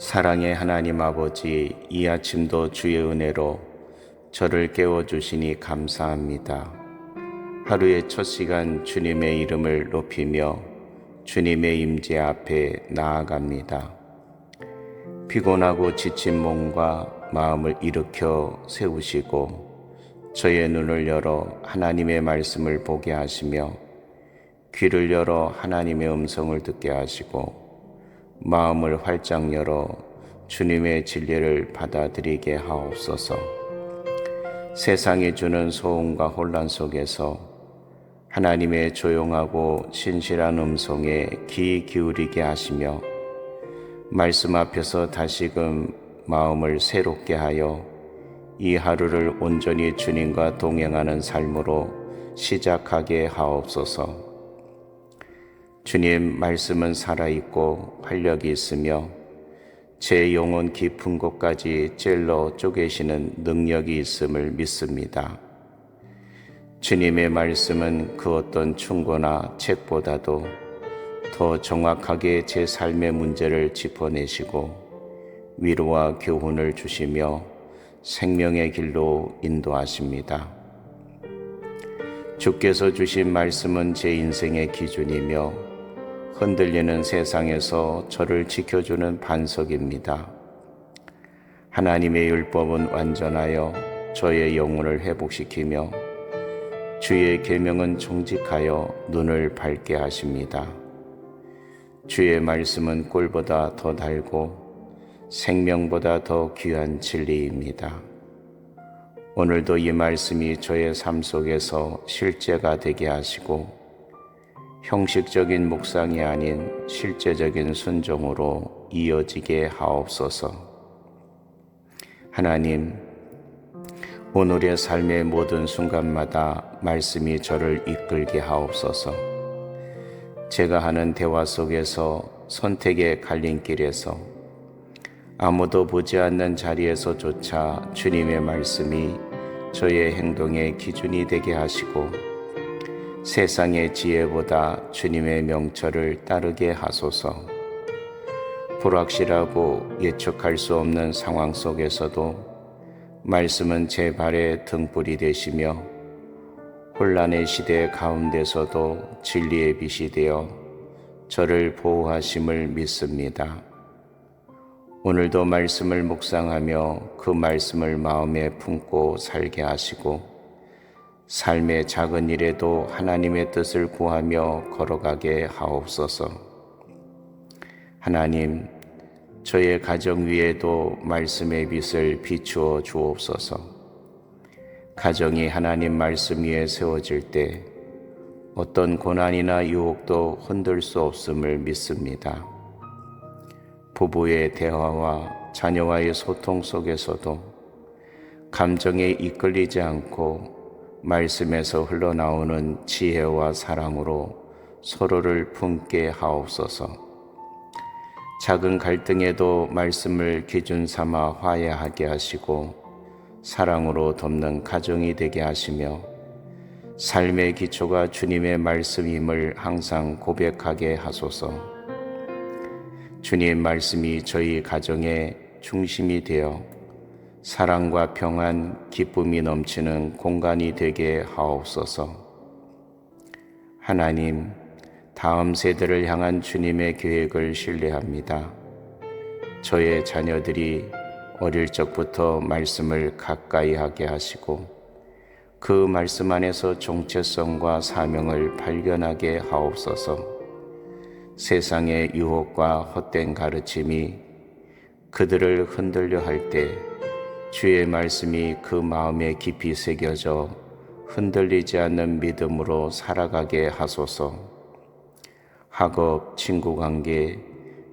사랑의 하나님 아버지, 이 아침도 주의 은혜로 저를 깨워주시니 감사합니다. 하루의 첫 시간 주님의 이름을 높이며 주님의 임재 앞에 나아갑니다. 피곤하고 지친 몸과 마음을 일으켜 세우시고 저의 눈을 열어 하나님의 말씀을 보게 하시며 귀를 열어 하나님의 음성을 듣게 하시고 마음을 활짝 열어 주님의 진리를 받아들이게 하옵소서. 세상이 주는 소음과 혼란 속에서 하나님의 조용하고 신실한 음성에 귀 기울이게 하시며 말씀 앞에서 다시금 마음을 새롭게 하여 이 하루를 온전히 주님과 동행하는 삶으로 시작하게 하옵소서. 주님, 말씀은 살아있고 활력이 있으며 제 영혼 깊은 곳까지 찔러 쪼개시는 능력이 있음을 믿습니다. 주님의 말씀은 그 어떤 충고나 책보다도 더 정확하게 제 삶의 문제를 짚어내시고 위로와 교훈을 주시며 생명의 길로 인도하십니다. 주께서 주신 말씀은 제 인생의 기준이며 흔들리는 세상에서 저를 지켜주는 반석입니다. 하나님의 율법은 완전하여 저의 영혼을 회복시키며 주의 계명은 정직하여 눈을 밝게 하십니다. 주의 말씀은 꿀보다 더 달고 생명보다 더 귀한 진리입니다. 오늘도 이 말씀이 저의 삶 속에서 실제가 되게 하시고 형식적인 묵상이 아닌 실제적인 순종으로 이어지게 하옵소서. 하나님, 오늘의 삶의 모든 순간마다 말씀이 저를 이끌게 하옵소서. 제가 하는 대화 속에서, 선택의 갈림길에서, 아무도 보지 않는 자리에서조차 주님의 말씀이 저의 행동의 기준이 되게 하시고 세상의 지혜보다 주님의 명철을 따르게 하소서. 불확실하고 예측할 수 없는 상황 속에서도 말씀은 제 발의 등불이 되시며 혼란의 시대 가운데서도 진리의 빛이 되어 저를 보호하심을 믿습니다. 오늘도 말씀을 묵상하며 그 말씀을 마음에 품고 살게 하시고 삶의 작은 일에도 하나님의 뜻을 구하며 걸어가게 하옵소서. 하나님, 저의 가정 위에도 말씀의 빛을 비추어 주옵소서. 가정이 하나님 말씀 위에 세워질 때 어떤 고난이나 유혹도 흔들 수 없음을 믿습니다. 부부의 대화와 자녀와의 소통 속에서도 감정에 이끌리지 않고 말씀에서 흘러나오는 지혜와 사랑으로 서로를 품게 하옵소서. 작은 갈등에도 말씀을 기준 삼아 화해하게 하시고 사랑으로 돕는 가정이 되게 하시며 삶의 기초가 주님의 말씀임을 항상 고백하게 하소서. 주님 말씀이 저희 가정의 중심이 되어 사랑과 평안, 기쁨이 넘치는 공간이 되게 하옵소서. 하나님, 다음 세대를 향한 주님의 계획을 신뢰합니다. 저의 자녀들이 어릴 적부터 말씀을 가까이 하게 하시고 그 말씀 안에서 정체성과 사명을 발견하게 하옵소서. 세상의 유혹과 헛된 가르침이 그들을 흔들려 할 때 주의 말씀이 그 마음에 깊이 새겨져 흔들리지 않는 믿음으로 살아가게 하소서. 학업, 친구관계,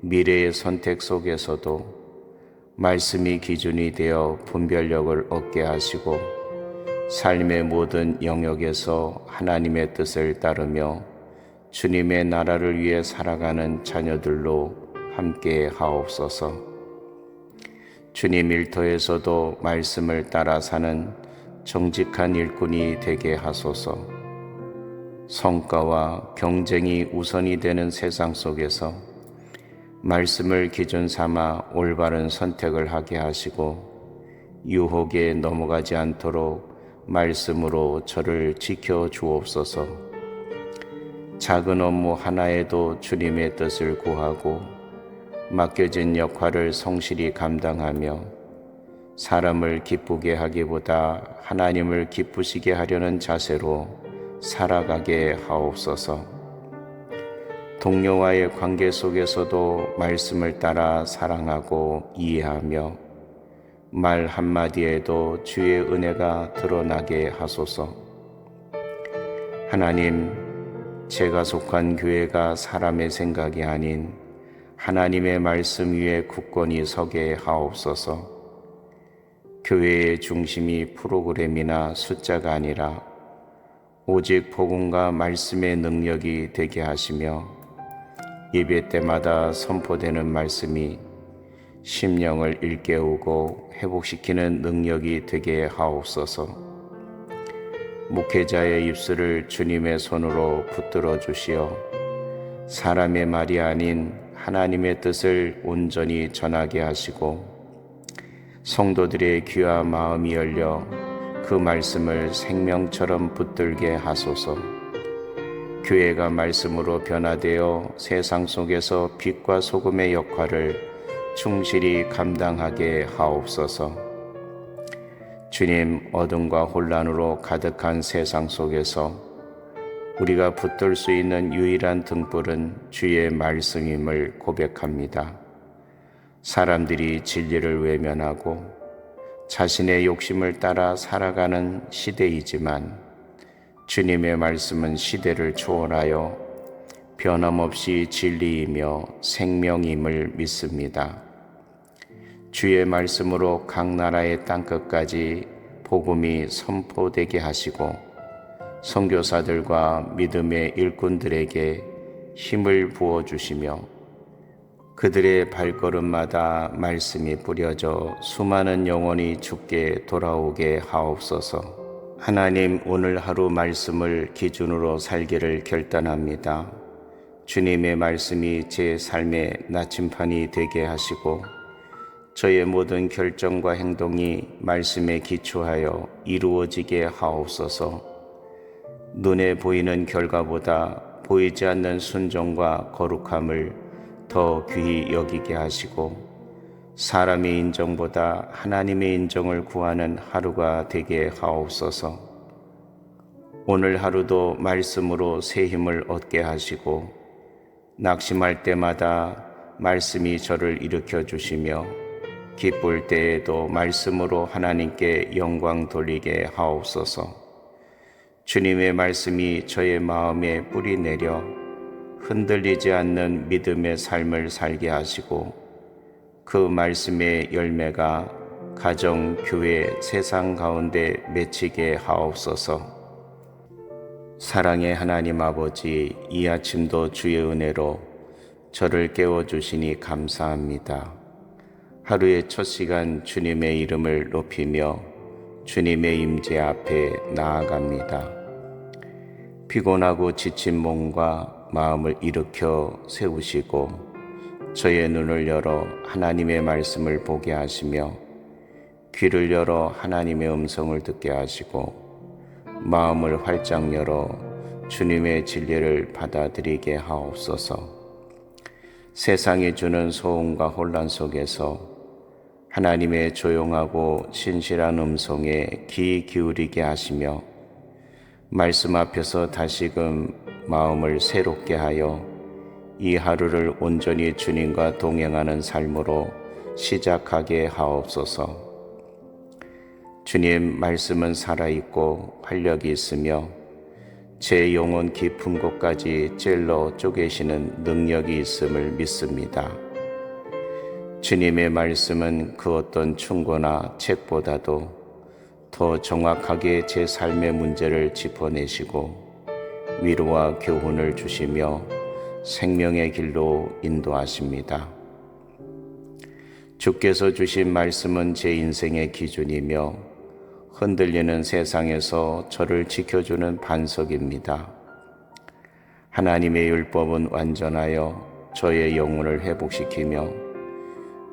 미래의 선택 속에서도 말씀이 기준이 되어 분별력을 얻게 하시고 삶의 모든 영역에서 하나님의 뜻을 따르며 주님의 나라를 위해 살아가는 자녀들로 함께 하옵소서. 주님 일터에서도 말씀을 따라 사는 정직한 일꾼이 되게 하소서. 성과와 경쟁이 우선이 되는 세상 속에서 말씀을 기준 삼아 올바른 선택을 하게 하시고 유혹에 넘어가지 않도록 말씀으로 저를 지켜 주옵소서. 작은 업무 하나에도 주님의 뜻을 구하고 맡겨진 역할을 성실히 감당하며 사람을 기쁘게 하기보다 하나님을 기쁘시게 하려는 자세로 살아가게 하옵소서. 동료와의 관계 속에서도 말씀을 따라 사랑하고 이해하며 말 한마디에도 주의 은혜가 드러나게 하소서. 하나님, 제가 속한 교회가 사람의 생각이 아닌 하나님의 말씀 위에 굳건히 서게 하옵소서. 교회의 중심이 프로그램이나 숫자가 아니라 오직 복음과 말씀의 능력이 되게 하시며 예배 때마다 선포되는 말씀이 심령을 일깨우고 회복시키는 능력이 되게 하옵소서. 목회자의 입술을 주님의 손으로 붙들어 주시어 사람의 말이 아닌 하나님의 뜻을 온전히 전하게 하시고 성도들의 귀와 마음이 열려 그 말씀을 생명처럼 붙들게 하소서. 교회가 말씀으로 변화되어 세상 속에서 빛과 소금의 역할을 충실히 감당하게 하옵소서. 주님, 어둠과 혼란으로 가득한 세상 속에서 우리가 붙들 수 있는 유일한 등불은 주의 말씀임을 고백합니다. 사람들이 진리를 외면하고 자신의 욕심을 따라 살아가는 시대이지만 주님의 말씀은 시대를 초월하여 변함없이 진리이며 생명임을 믿습니다. 주의 말씀으로 각 나라의 땅끝까지 복음이 선포되게 하시고 선교사들과 믿음의 일꾼들에게 힘을 부어주시며 그들의 발걸음마다 말씀이 뿌려져 수많은 영혼이 주께 돌아오게 하옵소서. 하나님, 오늘 하루 말씀을 기준으로 살기를 결단합니다. 주님의 말씀이 제 삶의 나침판이 되게 하시고 저의 모든 결정과 행동이 말씀에 기초하여 이루어지게 하옵소서. 눈에 보이는 결과보다 보이지 않는 순종과 거룩함을 더 귀히 여기게 하시고 사람의 인정보다 하나님의 인정을 구하는 하루가 되게 하옵소서. 오늘 하루도 말씀으로 새 힘을 얻게 하시고 낙심할 때마다 말씀이 저를 일으켜 주시며 기쁠 때에도 말씀으로 하나님께 영광 돌리게 하옵소서. 주님의 말씀이 저의 마음에 뿌리 내려 흔들리지 않는 믿음의 삶을 살게 하시고 그 말씀의 열매가 가정, 교회, 세상 가운데 맺히게 하옵소서. 사랑의 하나님 아버지, 이 아침도 주의 은혜로 저를 깨워주시니 감사합니다. 하루의 첫 시간 주님의 이름을 높이며 주님의 임재 앞에 나아갑니다. 피곤하고 지친 몸과 마음을 일으켜 세우시고 저의 눈을 열어 하나님의 말씀을 보게 하시며 귀를 열어 하나님의 음성을 듣게 하시고 마음을 활짝 열어 주님의 진리를 받아들이게 하옵소서. 세상이 주는 소음과 혼란 속에서 하나님의 조용하고 신실한 음성에 귀 기울이게 하시며 말씀 앞에서 다시금 마음을 새롭게 하여 이 하루를 온전히 주님과 동행하는 삶으로 시작하게 하옵소서. 주님, 말씀은 살아있고 활력이 있으며 제 영혼 깊은 곳까지 찔러 쪼개시는 능력이 있음을 믿습니다. 주님의 말씀은 그 어떤 충고나 책보다도 더 정확하게 제 삶의 문제를 짚어내시고 위로와 교훈을 주시며 생명의 길로 인도하십니다. 주께서 주신 말씀은 제 인생의 기준이며 흔들리는 세상에서 저를 지켜주는 반석입니다. 하나님의 율법은 완전하여 저의 영혼을 회복시키며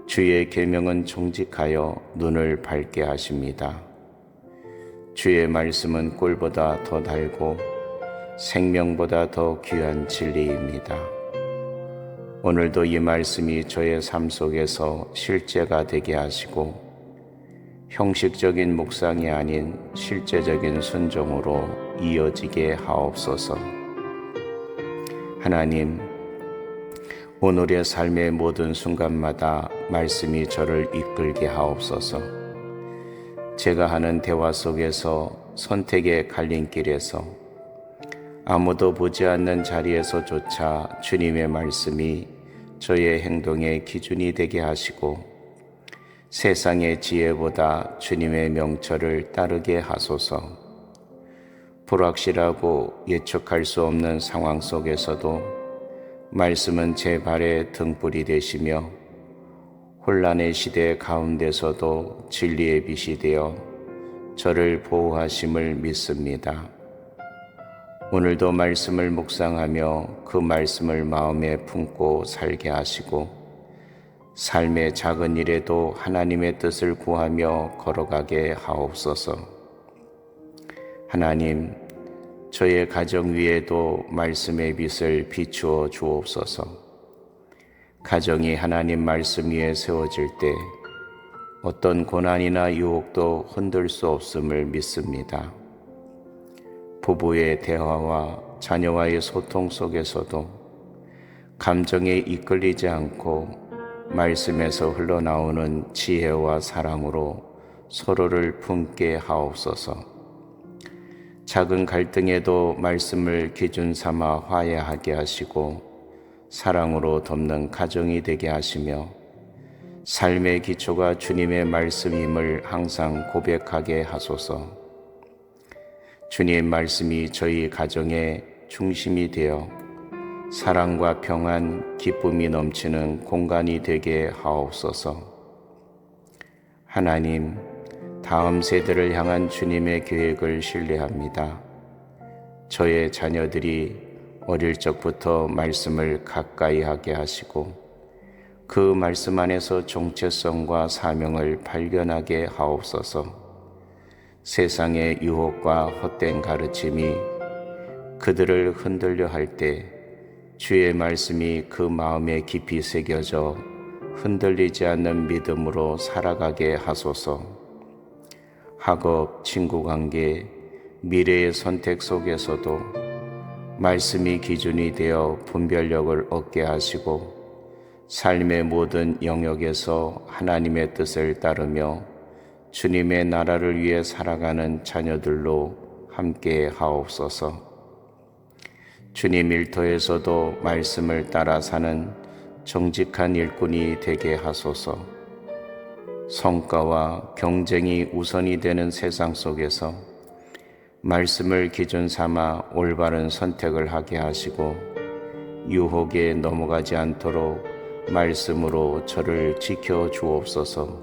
주의 계명은 정직하여 눈을 밝게 하십니다. 주의 말씀은 꿀보다 더 달고 생명보다 더 귀한 진리입니다. 오늘도 이 말씀이 저의 삶 속에서 실제가 되게 하시고 형식적인 묵상이 아닌 실제적인 순종으로 이어지게 하옵소서. 하나님, 오늘의 삶의 모든 순간마다 말씀이 저를 이끌게 하옵소서. 제가 하는 대화 속에서, 선택의 갈림길에서, 아무도 보지 않는 자리에서조차 주님의 말씀이 저의 행동의 기준이 되게 하시고 세상의 지혜보다 주님의 명철을 따르게 하소서. 불확실하고 예측할 수 없는 상황 속에서도 말씀은 제 발의 등불이 되시며 혼란의 시대 가운데서도 진리의 빛이 되어 저를 보호하심을 믿습니다. 오늘도 말씀을 묵상하며 그 말씀을 마음에 품고 살게 하시고 삶의 작은 일에도 하나님의 뜻을 구하며 걸어가게 하옵소서. 하나님, 저의 가정 위에도 말씀의 빛을 비추어 주옵소서. 가정이 하나님 말씀 위에 세워질 때 어떤 고난이나 유혹도 흔들 수 없음을 믿습니다. 부부의 대화와 자녀와의 소통 속에서도 감정에 이끌리지 않고 말씀에서 흘러나오는 지혜와 사랑으로 서로를 품게 하옵소서. 작은 갈등에도 말씀을 기준 삼아 화해하게 하시고 사랑으로 덮는 가정이 되게 하시며 삶의 기초가 주님의 말씀임을 항상 고백하게 하소서. 주님 말씀이 저희 가정의 중심이 되어 사랑과 평안, 기쁨이 넘치는 공간이 되게 하옵소서. 하나님, 다음 세대를 향한 주님의 계획을 신뢰합니다. 저의 자녀들이 어릴 적부터 말씀을 가까이 하게 하시고 그 말씀 안에서 정체성과 사명을 발견하게 하옵소서. 세상의 유혹과 헛된 가르침이 그들을 흔들려 할 때 주의 말씀이 그 마음에 깊이 새겨져 흔들리지 않는 믿음으로 살아가게 하소서. 학업, 친구관계, 미래의 선택 속에서도 말씀이 기준이 되어 분별력을 얻게 하시고 삶의 모든 영역에서 하나님의 뜻을 따르며 주님의 나라를 위해 살아가는 자녀들로 함께 하옵소서. 주님 일터에서도 말씀을 따라 사는 정직한 일꾼이 되게 하소서. 성과와 경쟁이 우선이 되는 세상 속에서 말씀을 기준 삼아 올바른 선택을 하게 하시고 유혹에 넘어가지 않도록 말씀으로 저를 지켜 주옵소서.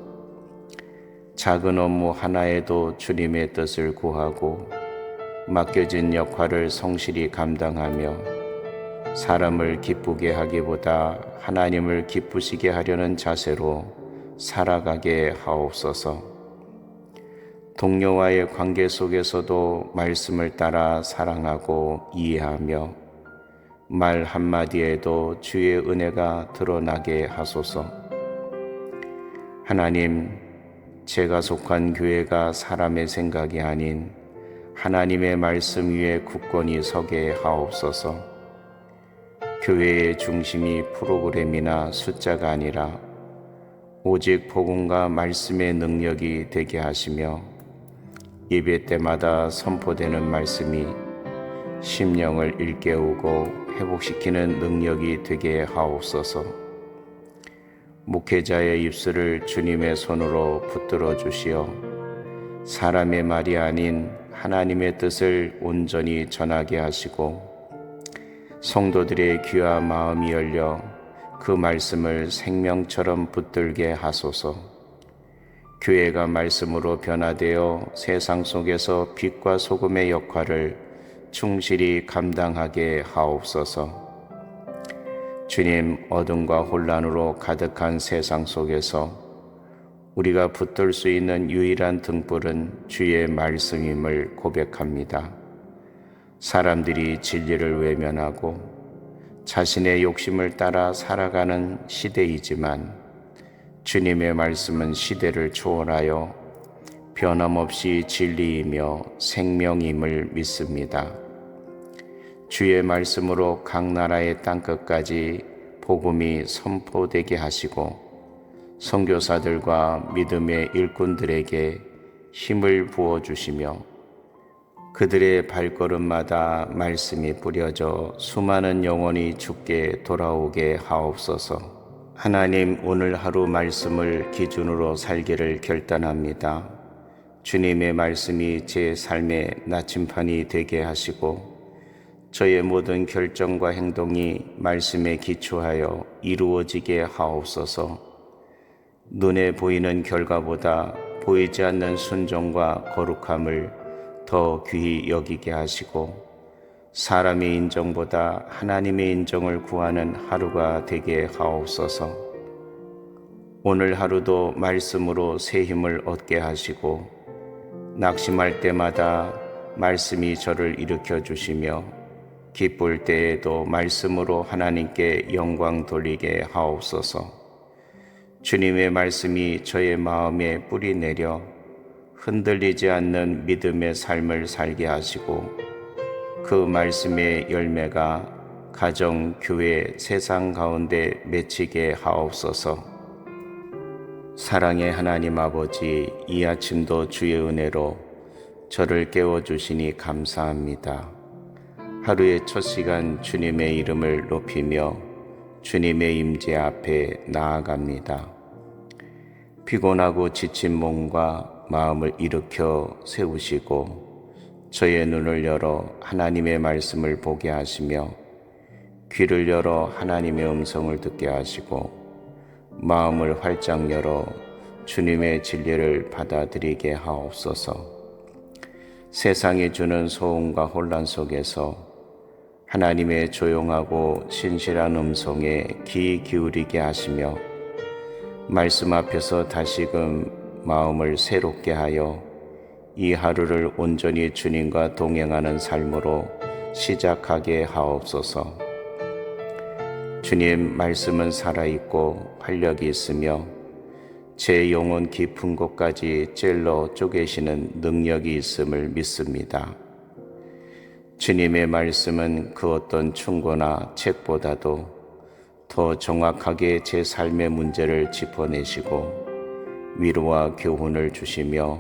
작은 업무 하나에도 주님의 뜻을 구하고 맡겨진 역할을 성실히 감당하며 사람을 기쁘게 하기보다 하나님을 기쁘시게 하려는 자세로 살아가게 하옵소서. 동료와의 관계 속에서도 말씀을 따라 사랑하고 이해하며 말 한마디에도 주의 은혜가 드러나게 하소서. 하나님, 제가 속한 교회가 사람의 생각이 아닌 하나님의 말씀 위에 굳건히 서게 하옵소서. 교회의 중심이 프로그램이나 숫자가 아니라 오직 복음과 말씀의 능력이 되게 하시며 예배 때마다 선포되는 말씀이 심령을 일깨우고 회복시키는 능력이 되게 하옵소서. 목회자의 입술을 주님의 손으로 붙들어 주시어 사람의 말이 아닌 하나님의 뜻을 온전히 전하게 하시고 성도들의 귀와 마음이 열려 그 말씀을 생명처럼 붙들게 하소서. 교회가 말씀으로 변화되어 세상 속에서 빛과 소금의 역할을 충실히 감당하게 하옵소서. 주님, 어둠과 혼란으로 가득한 세상 속에서 우리가 붙들 수 있는 유일한 등불은 주의 말씀임을 고백합니다. 사람들이 진리를 외면하고 자신의 욕심을 따라 살아가는 시대이지만 주님의 말씀은 시대를 초월하여 변함없이 진리이며 생명임을 믿습니다. 주의 말씀으로 각 나라의 땅끝까지 복음이 선포되게 하시고 선교사들과 믿음의 일꾼들에게 힘을 부어주시며 그들의 발걸음마다 말씀이 뿌려져 수많은 영혼이 주께 돌아오게 하옵소서. 하나님, 오늘 하루 말씀을 기준으로 살기를 결단합니다. 주님의 말씀이 제 삶의 나침판이 되게 하시고 저의 모든 결정과 행동이 말씀에 기초하여 이루어지게 하옵소서. 눈에 보이는 결과보다 보이지 않는 순종과 거룩함을 더 귀히 여기게 하시고 사람의 인정보다 하나님의 인정을 구하는 하루가 되게 하옵소서. 오늘 하루도 말씀으로 새 힘을 얻게 하시고 낙심할 때마다 말씀이 저를 일으켜 주시며 기쁠 때에도 말씀으로 하나님께 영광 돌리게 하옵소서. 주님의 말씀이 저의 마음에 뿌리 내려 흔들리지 않는 믿음의 삶을 살게 하시고 그 말씀의 열매가 가정, 교회, 세상 가운데 맺히게 하옵소서. 사랑의 하나님 아버지, 이 아침도 주의 은혜로 저를 깨워주시니 감사합니다. 하루의 첫 시간 주님의 이름을 높이며 주님의 임재 앞에 나아갑니다. 피곤하고 지친 몸과 마음을 일으켜 세우시고 저의 눈을 열어 하나님의 말씀을 보게 하시며 귀를 열어 하나님의 음성을 듣게 하시고 마음을 활짝 열어 주님의 진리를 받아들이게 하옵소서. 세상이 주는 소음과 혼란 속에서 하나님의 조용하고 신실한 음성에 귀 기울이게 하시며 말씀 앞에서 다시금 마음을 새롭게 하여 이 하루를 온전히 주님과 동행하는 삶으로 시작하게 하옵소서. 주님, 말씀은 살아있고 활력이 있으며 제 영혼 깊은 곳까지 찔러 쪼개시는 능력이 있음을 믿습니다. 주님의 말씀은 그 어떤 충고나 책보다도 더 정확하게 제 삶의 문제를 짚어내시고 위로와 교훈을 주시며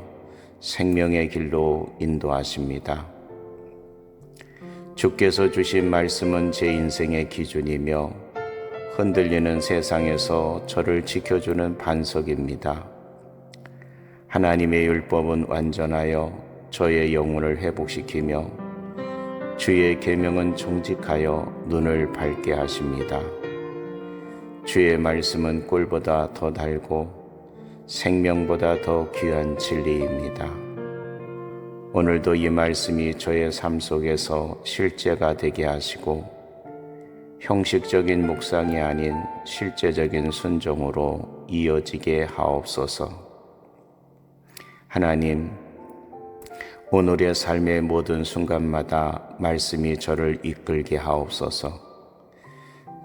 생명의 길로 인도하십니다. 주께서 주신 말씀은 제 인생의 기준이며 흔들리는 세상에서 저를 지켜주는 반석입니다. 하나님의 율법은 완전하여 저의 영혼을 회복시키며 주의 계명은 정직하여 눈을 밝게 하십니다. 주의 말씀은 꿀보다 더 달고 생명보다 더 귀한 진리입니다. 오늘도 이 말씀이 저의 삶 속에서 실제가 되게 하시고 형식적인 묵상이 아닌 실제적인 순종으로 이어지게 하옵소서. 하나님, 오늘의 삶의 모든 순간마다 말씀이 저를 이끌게 하옵소서.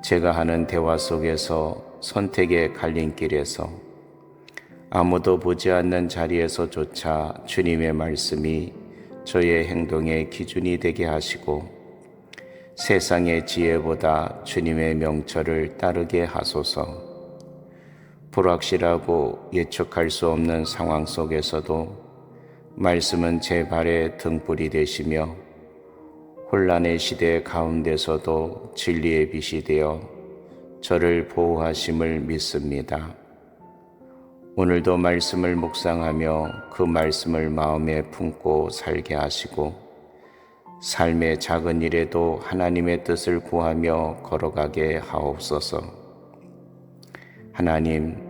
제가 하는 대화 속에서 선택의 갈림길에서 아무도 보지 않는 자리에서조차 주님의 말씀이 저의 행동의 기준이 되게 하시고 세상의 지혜보다 주님의 명철을 따르게 하소서. 불확실하고 예측할 수 없는 상황 속에서도 말씀은 제 발의 등불이 되시며 혼란의 시대 가운데서도 진리의 빛이 되어 저를 보호하심을 믿습니다. 오늘도 말씀을 묵상하며 그 말씀을 마음에 품고 살게 하시고 삶의 작은 일에도 하나님의 뜻을 구하며 걸어가게 하옵소서. 하나님,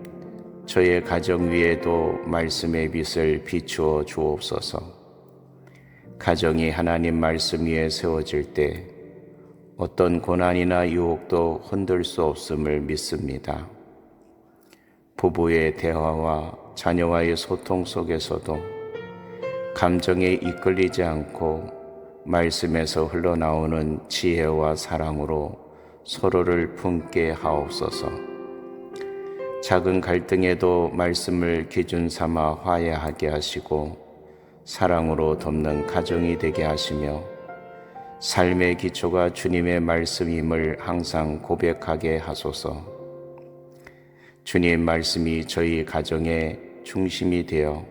저의 가정 위에도 말씀의 빛을 비추어 주옵소서. 가정이 하나님 말씀 위에 세워질 때 어떤 고난이나 유혹도 흔들 수 없음을 믿습니다. 부부의 대화와 자녀와의 소통 속에서도 감정에 이끌리지 않고 말씀에서 흘러나오는 지혜와 사랑으로 서로를 품게 하옵소서. 작은 갈등에도 말씀을 기준 삼아 화해하게 하시고 사랑으로 돕는 가정이 되게 하시며 삶의 기초가 주님의 말씀임을 항상 고백하게 하소서. 주님 말씀이 저희 가정의 중심이 되어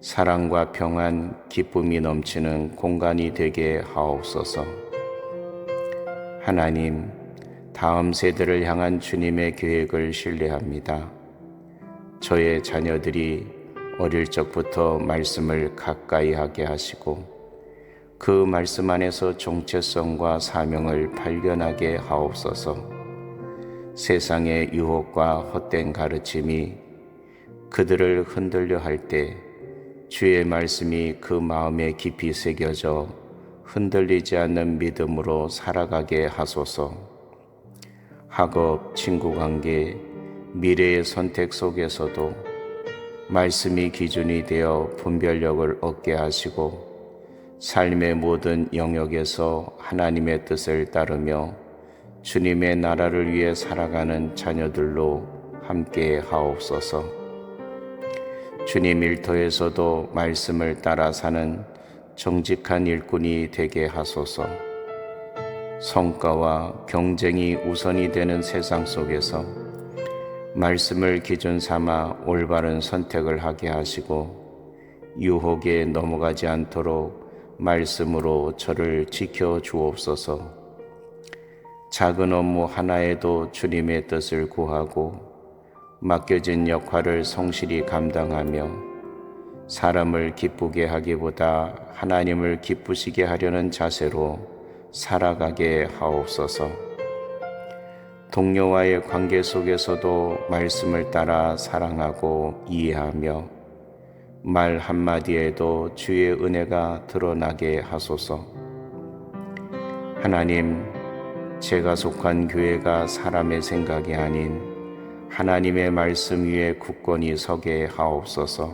사랑과 평안, 기쁨이 넘치는 공간이 되게 하옵소서. 하나님, 다음 세대를 향한 주님의 계획을 신뢰합니다. 저의 자녀들이 어릴 적부터 말씀을 가까이 하게 하시고 그 말씀 안에서 정체성과 사명을 발견하게 하옵소서. 세상의 유혹과 헛된 가르침이 그들을 흔들려 할 때 주의 말씀이 그 마음에 깊이 새겨져 흔들리지 않는 믿음으로 살아가게 하소서. 학업, 친구관계, 미래의 선택 속에서도 말씀이 기준이 되어 분별력을 얻게 하시고 삶의 모든 영역에서 하나님의 뜻을 따르며 주님의 나라를 위해 살아가는 자녀들로 함께 하옵소서. 주님 일터에서도 말씀을 따라 사는 정직한 일꾼이 되게 하소서. 성과와 경쟁이 우선이 되는 세상 속에서 말씀을 기준 삼아 올바른 선택을 하게 하시고 유혹에 넘어가지 않도록 말씀으로 저를 지켜 주옵소서. 작은 업무 하나에도 주님의 뜻을 구하고 맡겨진 역할을 성실히 감당하며 사람을 기쁘게 하기보다 하나님을 기쁘시게 하려는 자세로 살아가게 하옵소서. 동료와의 관계 속에서도 말씀을 따라 사랑하고 이해하며 말 한마디에도 주의 은혜가 드러나게 하소서. 하나님, 제가 속한 교회가 사람의 생각이 아닌 하나님의 말씀 위에 굳건히 서게 하옵소서.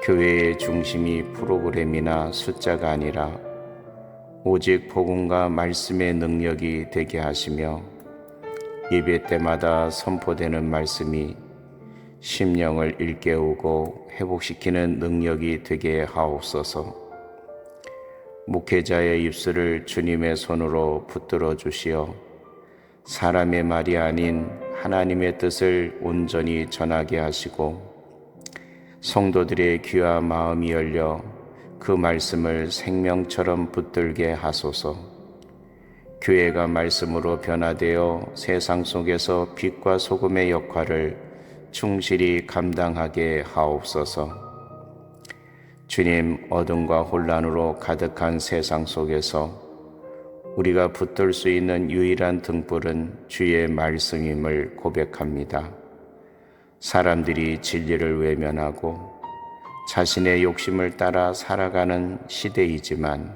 교회의 중심이 프로그램이나 숫자가 아니라 오직 복음과 말씀의 능력이 되게 하시며 예배 때마다 선포되는 말씀이 심령을 일깨우고 회복시키는 능력이 되게 하옵소서. 목회자의 입술을 주님의 손으로 붙들어 주시어 사람의 말이 아닌 하나님의 뜻을 온전히 전하게 하시고 성도들의 귀와 마음이 열려 그 말씀을 생명처럼 붙들게 하소서. 교회가 말씀으로 변화되어 세상 속에서 빛과 소금의 역할을 충실히 감당하게 하옵소서. 주님, 어둠과 혼란으로 가득한 세상 속에서 우리가 붙들 수 있는 유일한 등불은 주의 말씀임을 고백합니다. 사람들이 진리를 외면하고 자신의 욕심을 따라 살아가는 시대이지만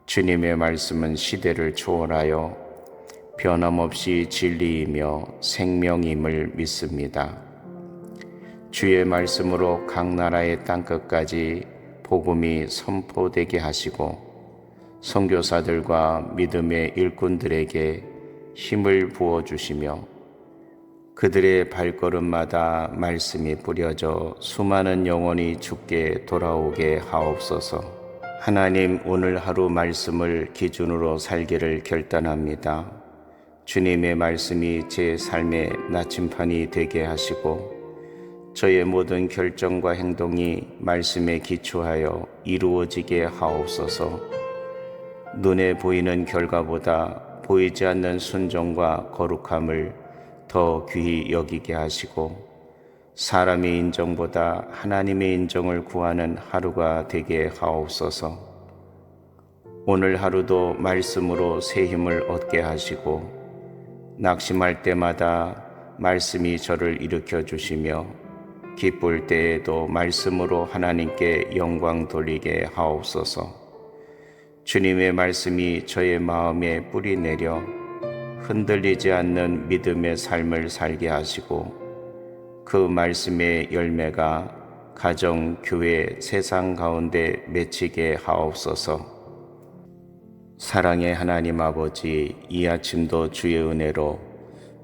주님의 말씀은 시대를 초월하여 변함없이 진리이며 생명임을 믿습니다. 주의 말씀으로 각 나라의 땅끝까지 복음이 선포되게 하시고 선교사들과 믿음의 일꾼들에게 힘을 부어주시며 그들의 발걸음마다 말씀이 뿌려져 수많은 영혼이 주께 돌아오게 하옵소서. 하나님, 오늘 하루 말씀을 기준으로 살기를 결단합니다. 주님의 말씀이 제 삶의 나침판이 되게 하시고 저의 모든 결정과 행동이 말씀에 기초하여 이루어지게 하옵소서. 눈에 보이는 결과보다 보이지 않는 순종과 거룩함을 더 귀히 여기게 하시고 사람의 인정보다 하나님의 인정을 구하는 하루가 되게 하옵소서. 오늘 하루도 말씀으로 새 힘을 얻게 하시고 낙심할 때마다 말씀이 저를 일으켜 주시며 기쁠 때에도 말씀으로 하나님께 영광 돌리게 하옵소서. 주님의 말씀이 저의 마음에 뿌리 내려 흔들리지 않는 믿음의 삶을 살게 하시고 그 말씀의 열매가 가정, 교회, 세상 가운데 맺히게 하옵소서. 사랑의 하나님 아버지, 이 아침도 주의 은혜로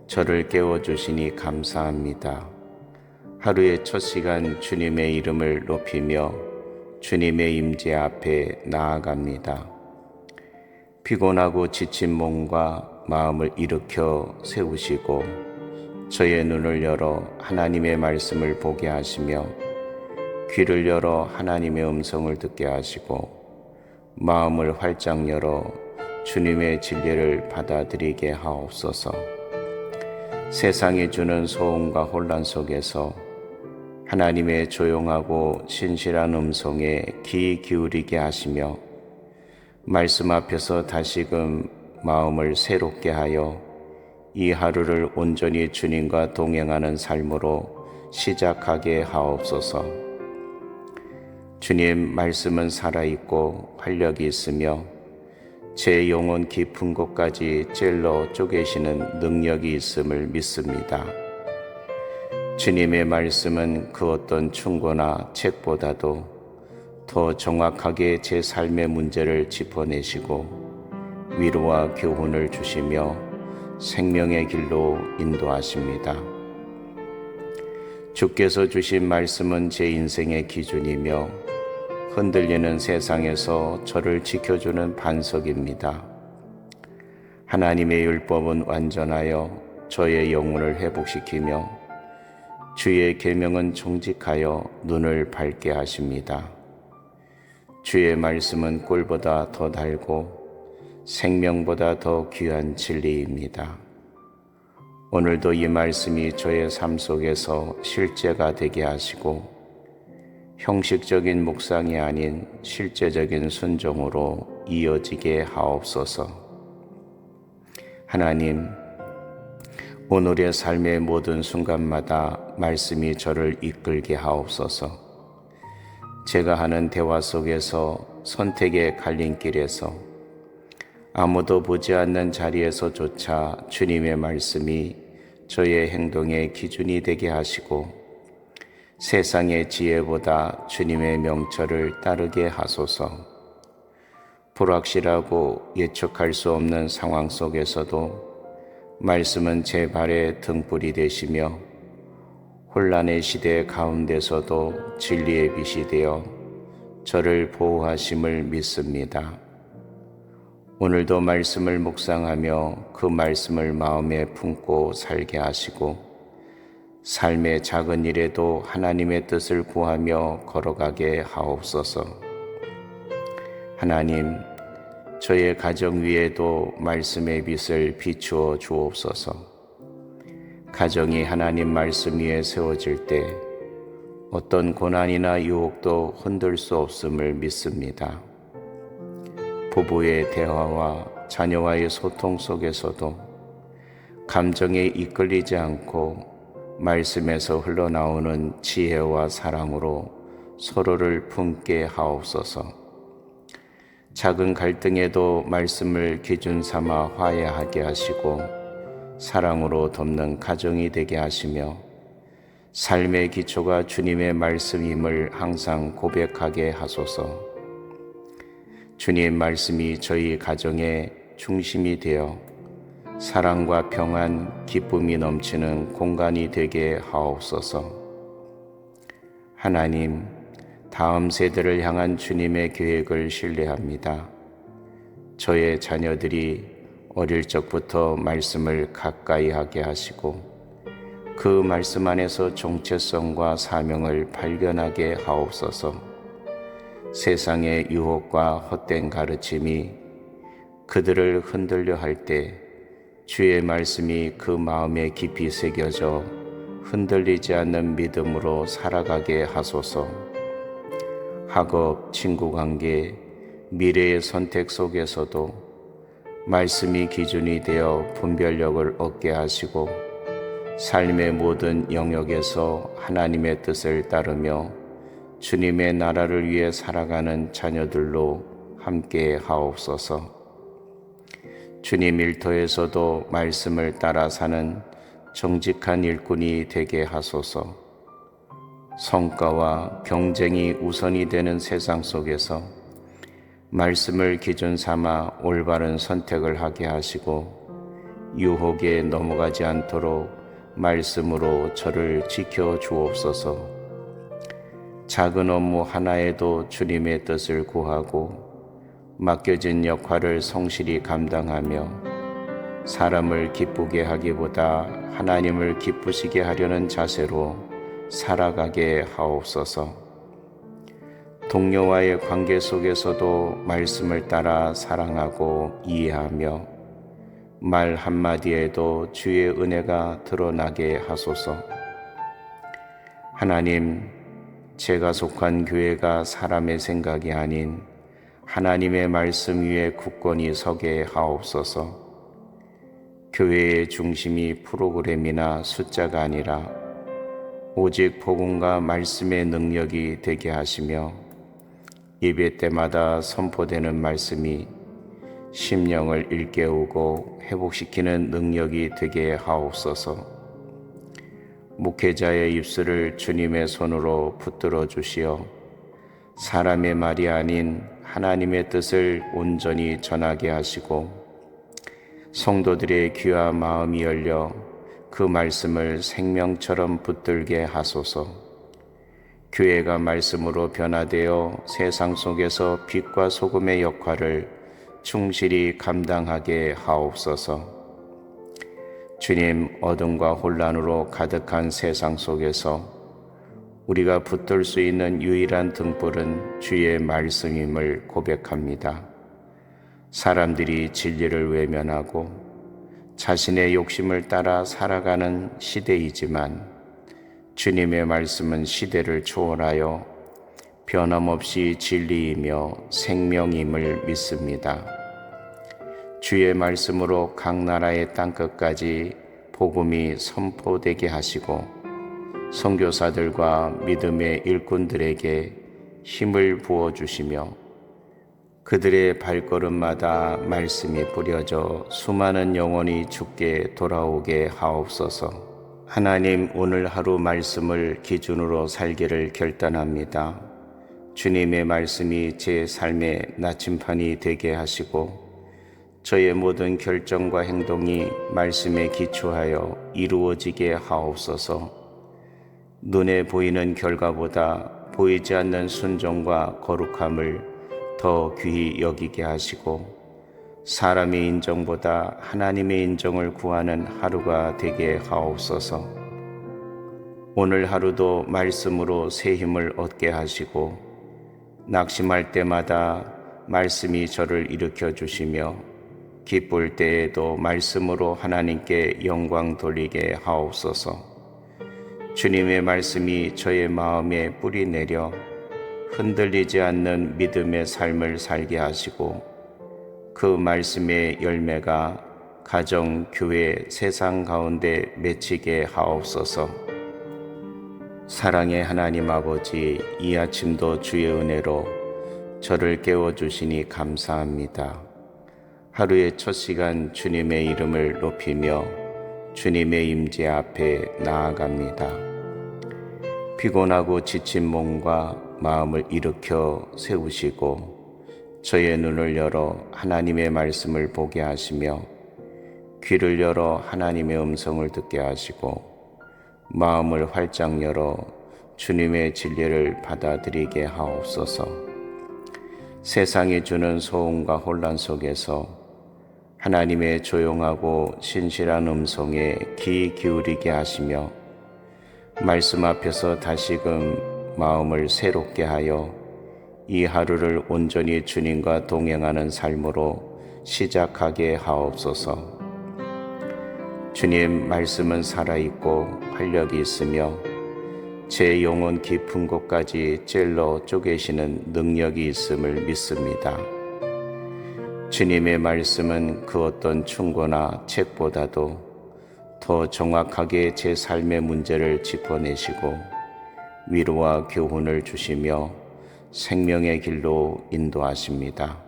저를 깨워주시니 감사합니다. 하루의 첫 시간 주님의 이름을 높이며 주님의 임재 앞에 나아갑니다. 피곤하고 지친 몸과 마음을 일으켜 세우시고 저의 눈을 열어 하나님의 말씀을 보게 하시며 귀를 열어 하나님의 음성을 듣게 하시고 마음을 활짝 열어 주님의 진리를 받아들이게 하옵소서. 세상이 주는 소음과 혼란 속에서 하나님의 조용하고 신실한 음성에 귀 기울이게 하시며 말씀 앞에서 다시금 마음을 새롭게 하여 이 하루를 온전히 주님과 동행하는 삶으로 시작하게 하옵소서. 주님 말씀은 살아있고 활력이 있으며 제 영혼 깊은 곳까지 찔러 쪼개시는 능력이 있음을 믿습니다. 주님의 말씀은 그 어떤 충고나 책보다도 더 정확하게 제 삶의 문제를 짚어내시고 위로와 교훈을 주시며 생명의 길로 인도하십니다. 주께서 주신 말씀은 제 인생의 기준이며 흔들리는 세상에서 저를 지켜주는 반석입니다. 하나님의 율법은 완전하여 저의 영혼을 회복시키며 주의 계명은 정직하여 눈을 밝게 하십니다. 주의 말씀은 꿀보다 더 달고 생명보다 더 귀한 진리입니다. 오늘도 이 말씀이 저의 삶 속에서 실제가 되게 하시고 형식적인 묵상이 아닌 실제적인 순종으로 이어지게 하옵소서. 하나님, 오늘의 삶의 모든 순간마다 말씀이 저를 이끌게 하옵소서. 제가 하는 대화 속에서, 선택의 갈림길에서, 아무도 보지 않는 자리에서조차 주님의 말씀이 저의 행동의 기준이 되게 하시고 세상의 지혜보다 주님의 명철을 따르게 하소서. 불확실하고 예측할 수 없는 상황 속에서도 말씀은 제 발의 등불이 되시며 혼란의 시대 가운데서도 진리의 빛이 되어 저를 보호하심을 믿습니다. 오늘도 말씀을 묵상하며 그 말씀을 마음에 품고 살게 하시고 삶의 작은 일에도 하나님의 뜻을 구하며 걸어가게 하옵소서. 하나님, 저의 가정 위에도 말씀의 빛을 비추어 주옵소서. 가정이 하나님 말씀 위에 세워질 때 어떤 고난이나 유혹도 흔들 수 없음을 믿습니다. 부부의 대화와 자녀와의 소통 속에서도 감정에 이끌리지 않고 말씀에서 흘러나오는 지혜와 사랑으로 서로를 품게 하옵소서. 작은 갈등에도 말씀을 기준 삼아 화해하게 하시고 사랑으로 돕는 가정이 되게 하시며 삶의 기초가 주님의 말씀임을 항상 고백하게 하소서. 주님 말씀이 저희 가정의 중심이 되어 사랑과 평안, 기쁨이 넘치는 공간이 되게 하옵소서. 하나님, 다음 세대를 향한 주님의 계획을 신뢰합니다. 저의 자녀들이 어릴 적부터 말씀을 가까이 하게 하시고 그 말씀 안에서 정체성과 사명을 발견하게 하옵소서. 세상의 유혹과 헛된 가르침이 그들을 흔들려 할 때 주의 말씀이 그 마음에 깊이 새겨져 흔들리지 않는 믿음으로 살아가게 하소서. 학업, 친구관계, 미래의 선택 속에서도 말씀이 기준이 되어 분별력을 얻게 하시고 삶의 모든 영역에서 하나님의 뜻을 따르며 주님의 나라를 위해 살아가는 자녀들로 함께 하옵소서. 주님 일터에서도 말씀을 따라 사는 정직한 일꾼이 되게 하소서. 성과와 경쟁이 우선이 되는 세상 속에서 말씀을 기준 삼아 올바른 선택을 하게 하시고 유혹에 넘어가지 않도록 말씀으로 저를 지켜 주옵소서. 작은 업무 하나에도 주님의 뜻을 구하고 맡겨진 역할을 성실히 감당하며 사람을 기쁘게 하기보다 하나님을 기쁘시게 하려는 자세로 살아가게 하옵소서. 동료와의 관계 속에서도 말씀을 따라 사랑하고 이해하며 말 한마디에도 주의 은혜가 드러나게 하소서. 하나님, 제가 속한 교회가 사람의 생각이 아닌 하나님의 말씀 위에 굳건히 서게 하옵소서. 교회의 중심이 프로그램이나 숫자가 아니라 오직 복음과 말씀의 능력이 되게 하시며 예배 때마다 선포되는 말씀이 심령을 일깨우고 회복시키는 능력이 되게 하옵소서. 목회자의 입술을 주님의 손으로 붙들어 주시어 사람의 말이 아닌 하나님의 뜻을 온전히 전하게 하시고 성도들의 귀와 마음이 열려 그 말씀을 생명처럼 붙들게 하소서. 교회가 말씀으로 변화되어 세상 속에서 빛과 소금의 역할을 충실히 감당하게 하옵소서. 주님, 어둠과 혼란으로 가득한 세상 속에서 우리가 붙들 수 있는 유일한 등불은 주의 말씀임을 고백합니다. 사람들이 진리를 외면하고 자신의 욕심을 따라 살아가는 시대이지만 주님의 말씀은 시대를 초월하여 변함없이 진리이며 생명임을 믿습니다. 주의 말씀으로 각 나라의 땅끝까지 복음이 선포되게 하시고 선교사들과 믿음의 일꾼들에게 힘을 부어주시며 그들의 발걸음마다 말씀이 뿌려져 수많은 영혼이 주께 돌아오게 하옵소서. 하나님, 오늘 하루 말씀을 기준으로 살기를 결단합니다. 주님의 말씀이 제 삶의 나침판이 되게 하시고 저의 모든 결정과 행동이 말씀에 기초하여 이루어지게 하옵소서. 눈에 보이는 결과보다 보이지 않는 순종과 거룩함을 더 귀히 여기게 하시고 사람의 인정보다 하나님의 인정을 구하는 하루가 되게 하옵소서. 오늘 하루도 말씀으로 새 힘을 얻게 하시고 낙심할 때마다 말씀이 저를 일으켜 주시며 기쁠 때에도 말씀으로 하나님께 영광 돌리게 하옵소서. 주님의 말씀이 저의 마음에 뿌리 내려 흔들리지 않는 믿음의 삶을 살게 하시고 그 말씀의 열매가 가정, 교회, 세상 가운데 맺히게 하옵소서. 사랑의 하나님 아버지, 이 아침도 주의 은혜로 저를 깨워주시니 감사합니다. 하루의 첫 시간 주님의 이름을 높이며 주님의 임재 앞에 나아갑니다. 피곤하고 지친 몸과 마음을 일으켜 세우시고 저의 눈을 열어 하나님의 말씀을 보게 하시며 귀를 열어 하나님의 음성을 듣게 하시고 마음을 활짝 열어 주님의 진리를 받아들이게 하옵소서. 세상이 주는 소음과 혼란 속에서 하나님의 조용하고 신실한 음성에 귀 기울이게 하시며 말씀 앞에서 다시금 마음을 새롭게 하여 이 하루를 온전히 주님과 동행하는 삶으로 시작하게 하옵소서. 주님, 말씀은 살아있고 활력이 있으며 제 영혼 깊은 곳까지 찔러 쪼개시는 능력이 있음을 믿습니다. 주님의 말씀은 그 어떤 충고나 책보다도 더 정확하게 제 삶의 문제를 짚어내시고 위로와 교훈을 주시며 생명의 길로 인도하십니다.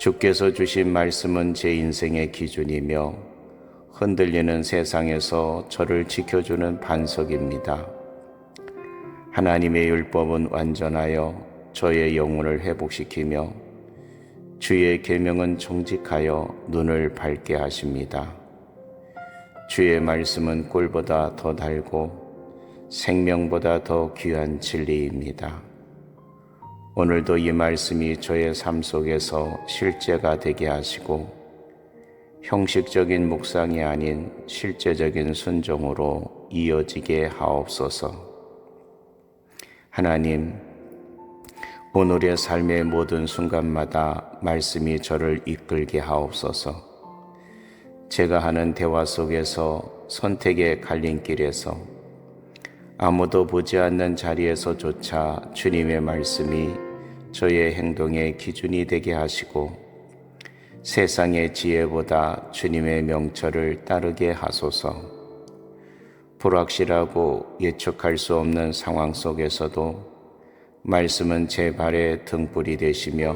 주께서 주신 말씀은 제 인생의 기준이며 흔들리는 세상에서 저를 지켜주는 반석입니다. 하나님의 율법은 완전하여 저의 영혼을 회복시키며 주의 계명은 정직하여 눈을 밝게 하십니다. 주의 말씀은 꿀보다 더 달고 생명보다 더 귀한 진리입니다. 오늘도 이 말씀이 저의 삶 속에서 실제가 되게 하시고 형식적인 묵상이 아닌 실제적인 순종으로 이어지게 하옵소서. 하나님, 오늘의 삶의 모든 순간마다 말씀이 저를 이끌게 하옵소서. 제가 하는 대화 속에서, 선택의 갈림길에서, 아무도 보지 않는 자리에서조차 주님의 말씀이 저의 행동의 기준이 되게 하시고 세상의 지혜보다 주님의 명철을 따르게 하소서. 불확실하고 예측할 수 없는 상황 속에서도 말씀은 제 발의 등불이 되시며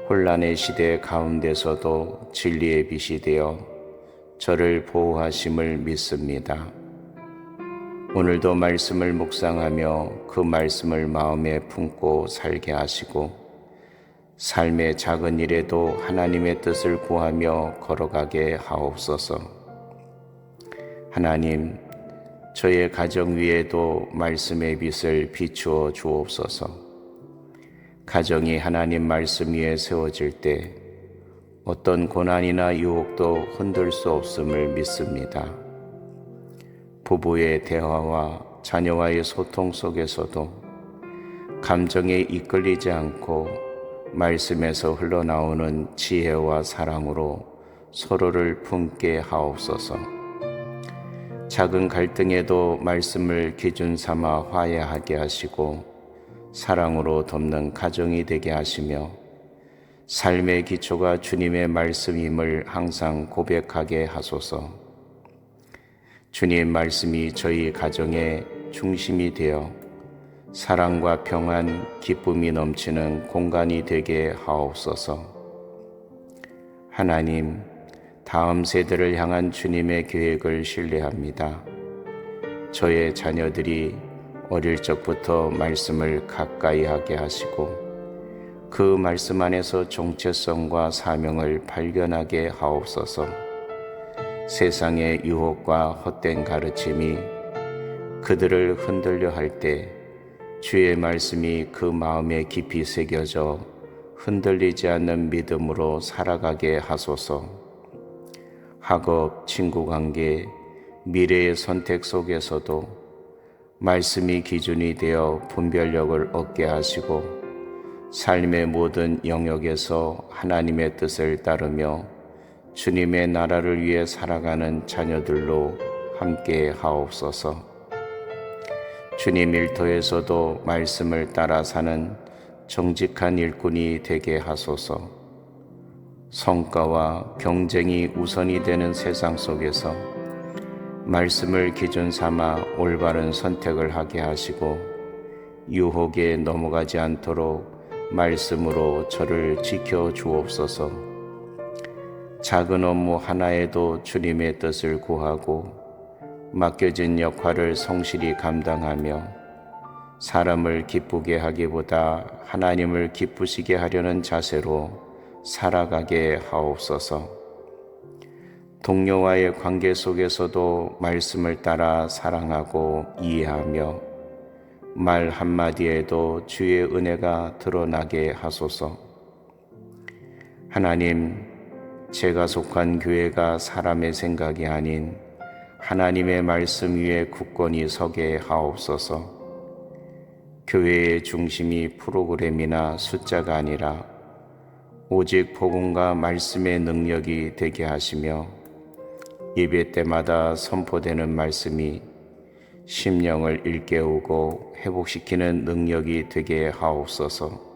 혼란의 시대 가운데서도 진리의 빛이 되어 저를 보호하심을 믿습니다. 오늘도 말씀을 묵상하며 그 말씀을 마음에 품고 살게 하시고 삶의 작은 일에도 하나님의 뜻을 구하며 걸어가게 하옵소서. 하나님, 저의 가정 위에도 말씀의 빛을 비추어 주옵소서. 가정이 하나님 말씀 위에 세워질 때 어떤 고난이나 유혹도 흔들 수 없음을 믿습니다. 부부의 대화와 자녀와의 소통 속에서도 감정에 이끌리지 않고 말씀에서 흘러나오는 지혜와 사랑으로 서로를 품게 하옵소서. 작은 갈등에도 말씀을 기준 삼아 화해하게 하시고 사랑으로 돕는 가정이 되게 하시며 삶의 기초가 주님의 말씀임을 항상 고백하게 하소서. 주님 말씀이 저희 가정의 중심이 되어 사랑과 평안, 기쁨이 넘치는 공간이 되게 하옵소서. 하나님, 다음 세대를 향한 주님의 계획을 신뢰합니다. 저의 자녀들이 어릴 적부터 말씀을 가까이 하게 하시고 그 말씀 안에서 정체성과 사명을 발견하게 하옵소서. 세상의 유혹과 헛된 가르침이 그들을 흔들려 할 때 주의 말씀이 그 마음에 깊이 새겨져 흔들리지 않는 믿음으로 살아가게 하소서. 학업, 친구관계, 미래의 선택 속에서도 말씀이 기준이 되어 분별력을 얻게 하시고 삶의 모든 영역에서 하나님의 뜻을 따르며 주님의 나라를 위해 살아가는 자녀들로 함께 하옵소서. 주님 일터에서도 말씀을 따라 사는 정직한 일꾼이 되게 하소서. 성과와 경쟁이 우선이 되는 세상 속에서 말씀을 기준 삼아 올바른 선택을 하게 하시고 유혹에 넘어가지 않도록 말씀으로 저를 지켜 주옵소서. 작은 업무 하나에도 주님의 뜻을 구하고 맡겨진 역할을 성실히 감당하며 사람을 기쁘게 하기보다 하나님을 기쁘시게 하려는 자세로 살아가게 하옵소서. 동료와의 관계 속에서도 말씀을 따라 사랑하고 이해하며 말 한마디에도 주의 은혜가 드러나게 하소서. 하나님, 제가 속한 교회가 사람의 생각이 아닌 하나님의 말씀 위에 굳건히 서게 하옵소서. 교회의 중심이 프로그램이나 숫자가 아니라 오직 복음과 말씀의 능력이 되게 하시며 예배 때마다 선포되는 말씀이 심령을 일깨우고 회복시키는 능력이 되게 하옵소서.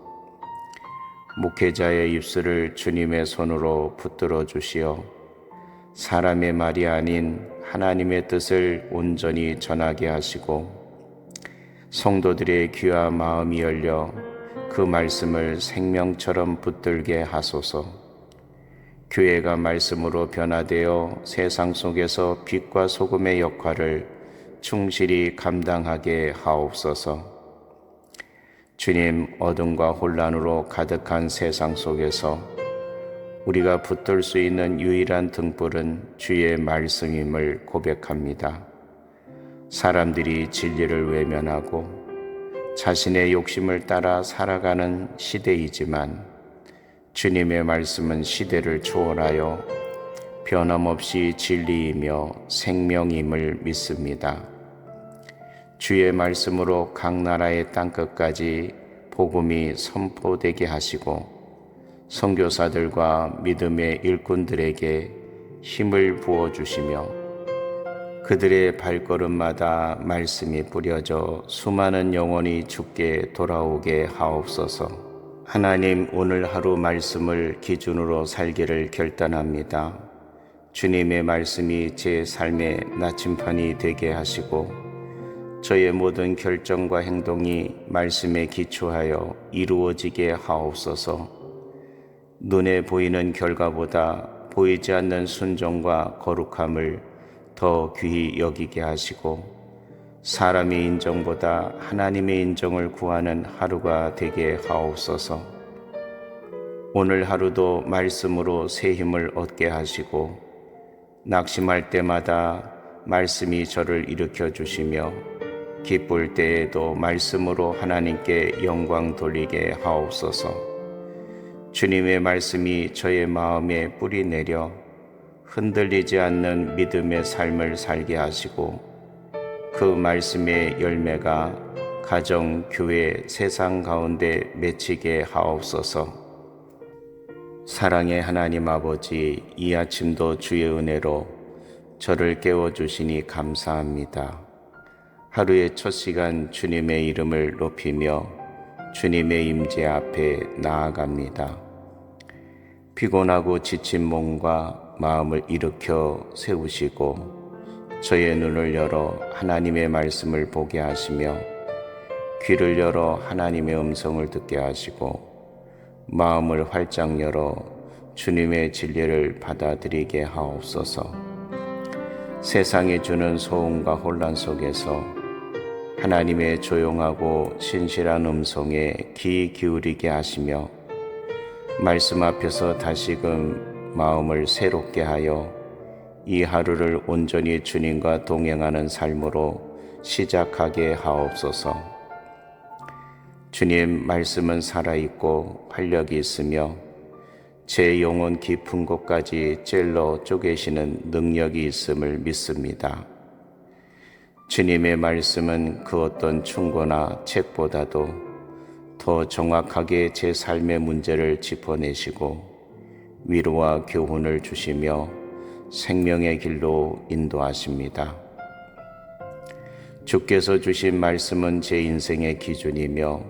목회자의 입술을 주님의 손으로 붙들어 주시어 사람의 말이 아닌 하나님의 뜻을 온전히 전하게 하시고 성도들의 귀와 마음이 열려 그 말씀을 생명처럼 붙들게 하소서. 교회가 말씀으로 변화되어 세상 속에서 빛과 소금의 역할을 충실히 감당하게 하옵소서. 주님, 어둠과 혼란으로 가득한 세상 속에서 우리가 붙들 수 있는 유일한 등불은 주의 말씀임을 고백합니다. 사람들이 진리를 외면하고 자신의 욕심을 따라 살아가는 시대이지만 주님의 말씀은 시대를 초월하여 변함없이 진리이며 생명임을 믿습니다. 주의 말씀으로 각 나라의 땅끝까지 복음이 선포되게 하시고 선교사들과 믿음의 일꾼들에게 힘을 부어주시며 그들의 발걸음마다 말씀이 뿌려져 수많은 영혼이 주께 돌아오게 하옵소서. 하나님, 오늘 하루 말씀을 기준으로 살기를 결단합니다. 주님의 말씀이 제 삶의 나침판이 되게 하시고 저의 모든 결정과 행동이 말씀에 기초하여 이루어지게 하옵소서. 눈에 보이는 결과보다 보이지 않는 순종과 거룩함을 더 귀히 여기게 하시고 사람의 인정보다 하나님의 인정을 구하는 하루가 되게 하옵소서. 오늘 하루도 말씀으로 새 힘을 얻게 하시고 낙심할 때마다 말씀이 저를 일으켜 주시며 기쁠 때에도 말씀으로 하나님께 영광 돌리게 하옵소서. 주님의 말씀이 저의 마음에 뿌리 내려 흔들리지 않는 믿음의 삶을 살게 하시고 그 말씀의 열매가 가정, 교회, 세상 가운데 맺히게 하옵소서. 사랑의 하나님 아버지, 이 아침도 주의 은혜로 저를 깨워주시니 감사합니다. 하루의 첫 시간 주님의 이름을 높이며 주님의 임재 앞에 나아갑니다. 피곤하고 지친 몸과 마음을 일으켜 세우시고 저의 눈을 열어 하나님의 말씀을 보게 하시며 귀를 열어 하나님의 음성을 듣게 하시고 마음을 활짝 열어 주님의 진리를 받아들이게 하옵소서. 세상이 주는 소음과 혼란 속에서 하나님의 조용하고 신실한 음성에 귀 기울이게 하시며 말씀 앞에서 다시금 마음을 새롭게 하여 이 하루를 온전히 주님과 동행하는 삶으로 시작하게 하옵소서. 주님, 말씀은 살아있고 활력이 있으며 제 영혼 깊은 곳까지 찔러 쪼개시는 능력이 있음을 믿습니다. 주님의 말씀은 그 어떤 충고나 책보다도 더 정확하게 제 삶의 문제를 짚어내시고 위로와 교훈을 주시며 생명의 길로 인도하십니다. 주께서 주신 말씀은 제 인생의 기준이며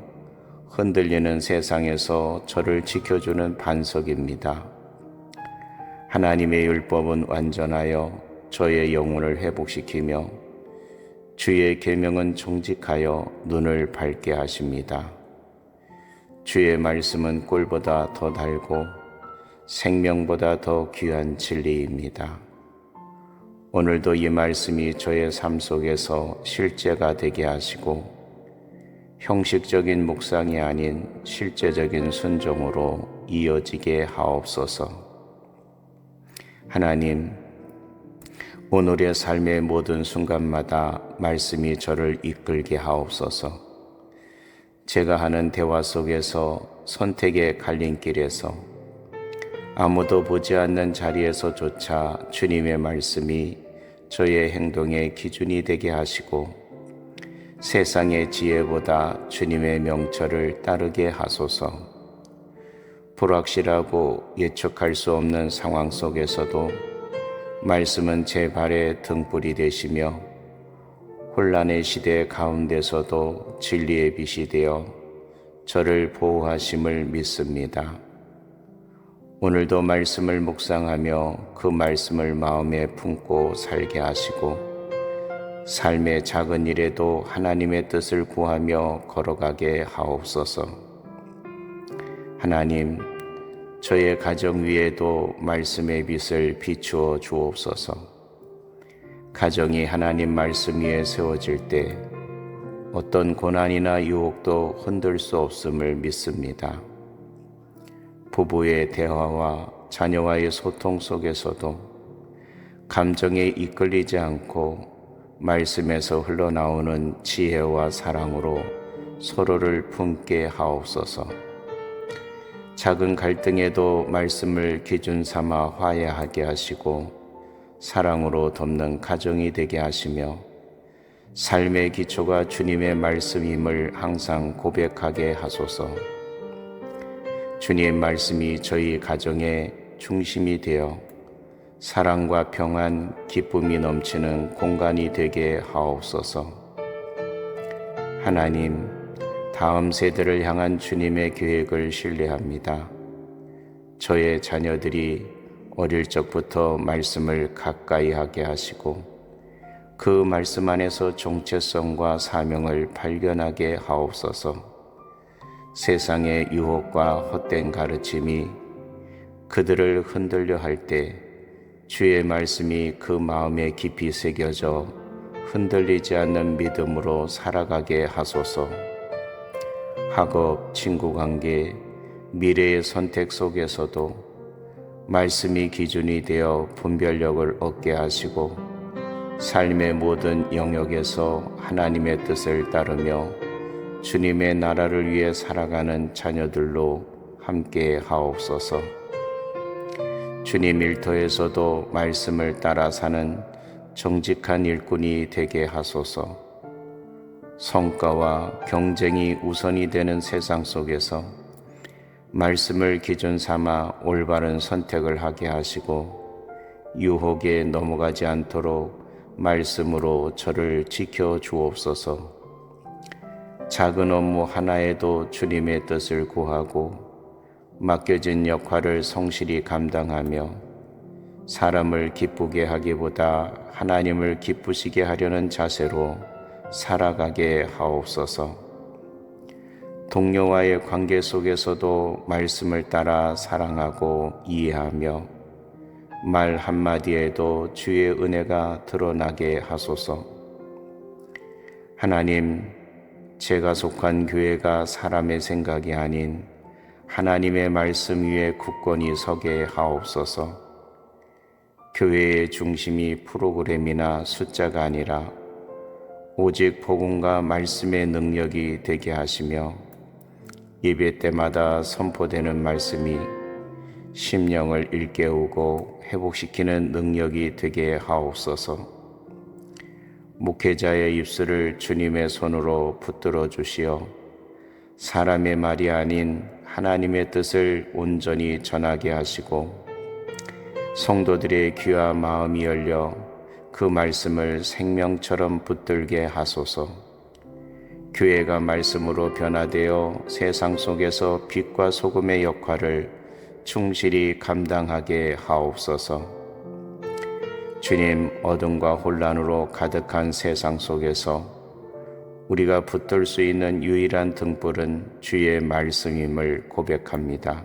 흔들리는 세상에서 저를 지켜주는 반석입니다. 하나님의 율법은 완전하여 저의 영혼을 회복시키며 주의 계명은 정직하여 눈을 밝게 하십니다. 주의 말씀은 꿀보다 더 달고 생명보다 더 귀한 진리입니다. 오늘도 이 말씀이 저의 삶 속에서 실제가 되게 하시고 형식적인 묵상이 아닌 실제적인 순종으로 이어지게 하옵소서. 하나님, 오늘의 삶의 모든 순간마다 말씀이 저를 이끌게 하옵소서. 제가 하는 대화 속에서 선택의 갈림길에서 아무도 보지 않는 자리에서조차 주님의 말씀이 저의 행동의 기준이 되게 하시고 세상의 지혜보다 주님의 명철을 따르게 하소서. 불확실하고 예측할 수 없는 상황 속에서도 말씀은 제 발의 등불이 되시며 혼란의 시대 가운데서도 진리의 빛이 되어 저를 보호하심을 믿습니다. 오늘도 말씀을 묵상하며 그 말씀을 마음에 품고 살게 하시고 삶의 작은 일에도 하나님의 뜻을 구하며 걸어가게 하옵소서. 하나님, 저의 가정 위에도 말씀의 빛을 비추어 주옵소서. 가정이 하나님 말씀 위에 세워질 때 어떤 고난이나 유혹도 흔들 수 없음을 믿습니다. 부부의 대화와 자녀와의 소통 속에서도 감정에 이끌리지 않고 말씀에서 흘러나오는 지혜와 사랑으로 서로를 품게 하옵소서. 작은 갈등에도 말씀을 기준 삼아 화해하게 하시고 사랑으로 돕는 가정이 되게 하시며 삶의 기초가 주님의 말씀임을 항상 고백하게 하소서. 주님 말씀이 저희 가정의 중심이 되어 사랑과 평안, 기쁨이 넘치는 공간이 되게 하옵소서. 하나님, 다음 세대를 향한 주님의 계획을 신뢰합니다. 저의 자녀들이 어릴 적부터 말씀을 가까이 하게 하시고 그 말씀 안에서 정체성과 사명을 발견하게 하옵소서. 세상의 유혹과 헛된 가르침이 그들을 흔들려 할 때 주의 말씀이 그 마음에 깊이 새겨져 흔들리지 않는 믿음으로 살아가게 하소서. 학업, 친구관계, 미래의 선택 속에서도 말씀이 기준이 되어 분별력을 얻게 하시고 삶의 모든 영역에서 하나님의 뜻을 따르며 주님의 나라를 위해 살아가는 자녀들로 함께 하옵소서. 주님 일터에서도 말씀을 따라 사는 정직한 일꾼이 되게 하소서. 성과와 경쟁이 우선이 되는 세상 속에서 말씀을 기준 삼아 올바른 선택을 하게 하시고 유혹에 넘어가지 않도록 말씀으로 저를 지켜 주옵소서. 작은 업무 하나에도 주님의 뜻을 구하고 맡겨진 역할을 성실히 감당하며 사람을 기쁘게 하기보다 하나님을 기쁘시게 하려는 자세로 살아가게 하옵소서. 동료와의 관계 속에서도 말씀을 따라 사랑하고 이해하며 말 한마디에도 주의 은혜가 드러나게 하소서. 하나님, 제가 속한 교회가 사람의 생각이 아닌 하나님의 말씀 위에 굳건히 서게 하옵소서. 교회의 중심이 프로그램이나 숫자가 아니라 오직 복음과 말씀의 능력이 되게 하시며 예배 때마다 선포되는 말씀이 심령을 일깨우고 회복시키는 능력이 되게 하옵소서. 목회자의 입술을 주님의 손으로 붙들어 주시어 사람의 말이 아닌 하나님의 뜻을 온전히 전하게 하시고 성도들의 귀와 마음이 열려 그 말씀을 생명처럼 붙들게 하소서. 교회가 말씀으로 변화되어 세상 속에서 빛과 소금의 역할을 충실히 감당하게 하옵소서. 주님, 어둠과 혼란으로 가득한 세상 속에서 우리가 붙들 수 있는 유일한 등불은 주의 말씀임을 고백합니다.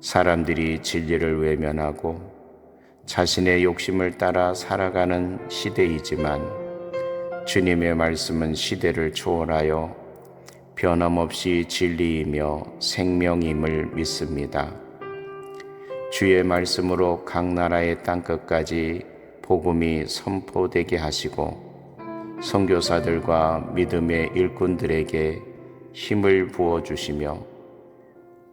사람들이 진리를 외면하고 자신의 욕심을 따라 살아가는 시대이지만 주님의 말씀은 시대를 초월하여 변함없이 진리이며 생명임을 믿습니다. 주의 말씀으로 각 나라의 땅끝까지 복음이 선포되게 하시고 선교사들과 믿음의 일꾼들에게 힘을 부어주시며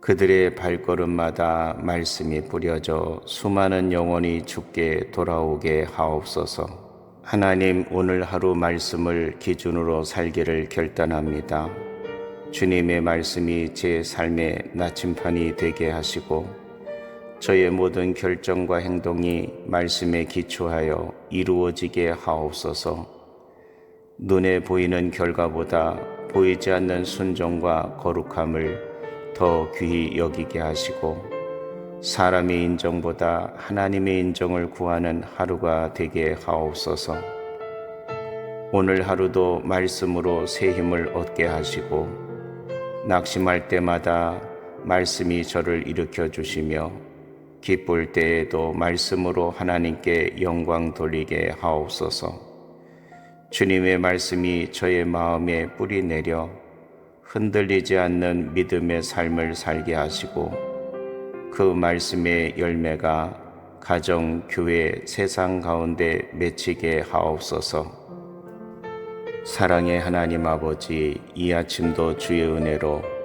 그들의 발걸음마다 말씀이 뿌려져 수많은 영혼이 주께 돌아오게 하옵소서. 하나님, 오늘 하루 말씀을 기준으로 살기를 결단합니다. 주님의 말씀이 제 삶의 나침판이 되게 하시고 저의 모든 결정과 행동이 말씀에 기초하여 이루어지게 하옵소서. 눈에 보이는 결과보다 보이지 않는 순종과 거룩함을 더 귀히 여기게 하시고 사람의 인정보다 하나님의 인정을 구하는 하루가 되게 하옵소서. 오늘 하루도 말씀으로 새 힘을 얻게 하시고 낙심할 때마다 말씀이 저를 일으켜 주시며 기쁠 때에도 말씀으로 하나님께 영광 돌리게 하옵소서. 주님의 말씀이 저의 마음에 뿌리 내려 흔들리지 않는 믿음의 삶을 살게 하시고 그 말씀의 열매가 가정, 교회, 세상 가운데 맺히게 하옵소서. 사랑의 하나님 아버지, 이 아침도 주의 은혜로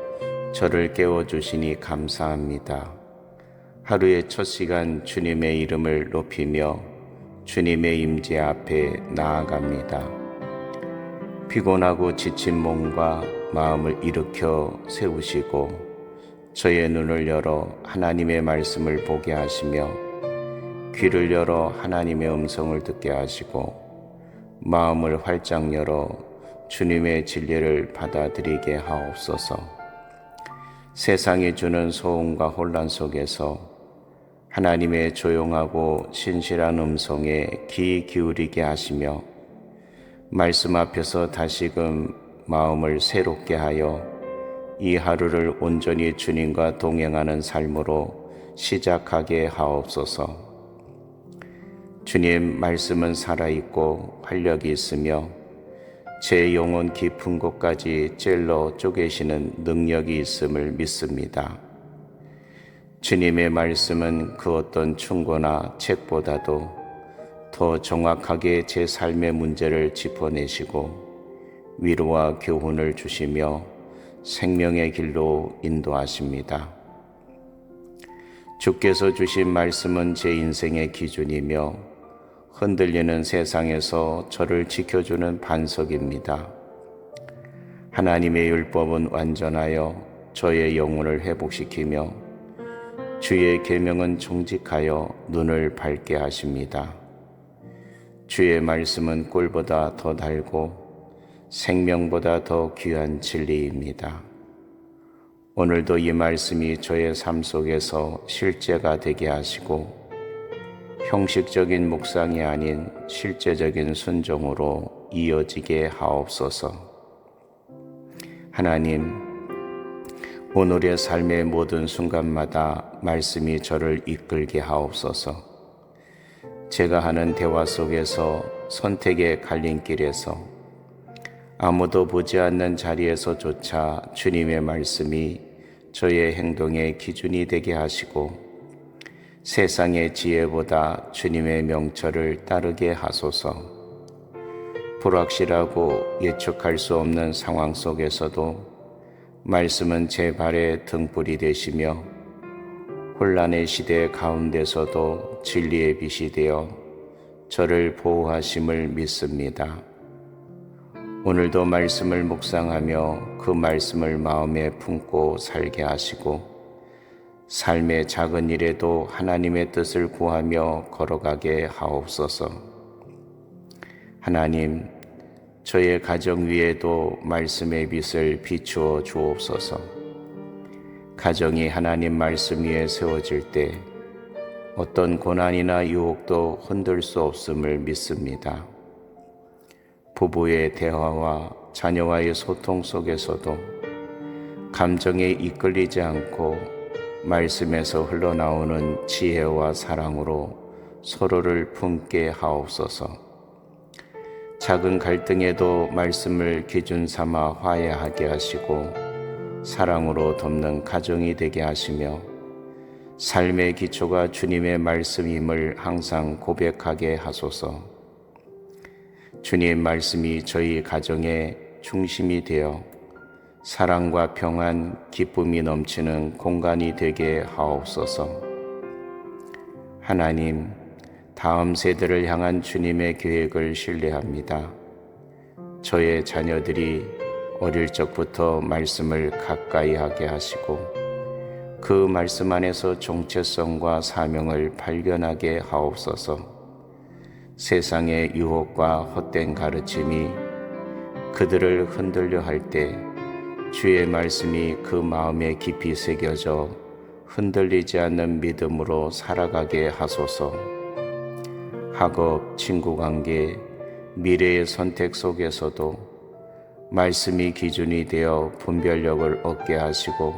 저를 깨워주시니 감사합니다. 하루의 첫 시간 주님의 이름을 높이며 주님의 임재 앞에 나아갑니다. 피곤하고 지친 몸과 마음을 일으켜 세우시고 저의 눈을 열어 하나님의 말씀을 보게 하시며 귀를 열어 하나님의 음성을 듣게 하시고 마음을 활짝 열어 주님의 진리를 받아들이게 하옵소서. 세상이 주는 소음과 혼란 속에서 하나님의 조용하고 신실한 음성에 귀 기울이게 하시며 말씀 앞에서 다시금 마음을 새롭게 하여 이 하루를 온전히 주님과 동행하는 삶으로 시작하게 하옵소서. 주님 말씀은 살아있고 활력이 있으며 제 영혼 깊은 곳까지 찔러 쪼개시는 능력이 있음을 믿습니다. 주님의 말씀은 그 어떤 충고나 책보다도 더 정확하게 제 삶의 문제를 짚어내시고 위로와 교훈을 주시며 생명의 길로 인도하십니다. 주께서 주신 말씀은 제 인생의 기준이며 흔들리는 세상에서 저를 지켜주는 반석입니다. 하나님의 율법은 완전하여 저의 영혼을 회복시키며 주의 계명은 정직하여 눈을 밝게 하십니다. 주의 말씀은 꿀보다 더 달고 생명보다 더 귀한 진리입니다. 오늘도 이 말씀이 저의 삶 속에서 실제가 되게 하시고 형식적인 묵상이 아닌 실제적인 순종으로 이어지게 하옵소서. 하나님, 오늘의 삶의 모든 순간마다 말씀이 저를 이끌게 하옵소서. 제가 하는 대화 속에서, 선택의 갈림길에서, 아무도 보지 않는 자리에서조차 주님의 말씀이 저의 행동의 기준이 되게 하시고 세상의 지혜보다 주님의 명철을 따르게 하소서. 불확실하고 예측할 수 없는 상황 속에서도 말씀은 제 발의 등불이 되시며 혼란의 시대 가운데서도 진리의 빛이 되어 저를 보호하심을 믿습니다. 오늘도 말씀을 묵상하며 그 말씀을 마음에 품고 살게 하시고 삶의 작은 일에도 하나님의 뜻을 구하며 걸어가게 하옵소서. 하나님, 저의 가정 위에도 말씀의 빛을 비추어 주옵소서. 가정이 하나님 말씀 위에 세워질 때 어떤 고난이나 유혹도 흔들 수 없음을 믿습니다. 부부의 대화와 자녀와의 소통 속에서도 감정에 이끌리지 않고 말씀에서 흘러나오는 지혜와 사랑으로 서로를 품게 하옵소서. 작은 갈등에도 말씀을 기준 삼아 화해하게 하시고 사랑으로 돕는 가정이 되게 하시며 삶의 기초가 주님의 말씀임을 항상 고백하게 하소서. 주님 말씀이 저희 가정의 중심이 되어 사랑과 평안, 기쁨이 넘치는 공간이 되게 하옵소서. 하나님, 다음 세대를 향한 주님의 계획을 신뢰합니다. 저의 자녀들이 어릴 적부터 말씀을 가까이 하게 하시고 그 말씀 안에서 정체성과 사명을 발견하게 하옵소서. 세상의 유혹과 헛된 가르침이 그들을 흔들려 할 때 주의 말씀이 그 마음에 깊이 새겨져 흔들리지 않는 믿음으로 살아가게 하소서. 학업, 친구관계, 미래의 선택 속에서도 말씀이 기준이 되어 분별력을 얻게 하시고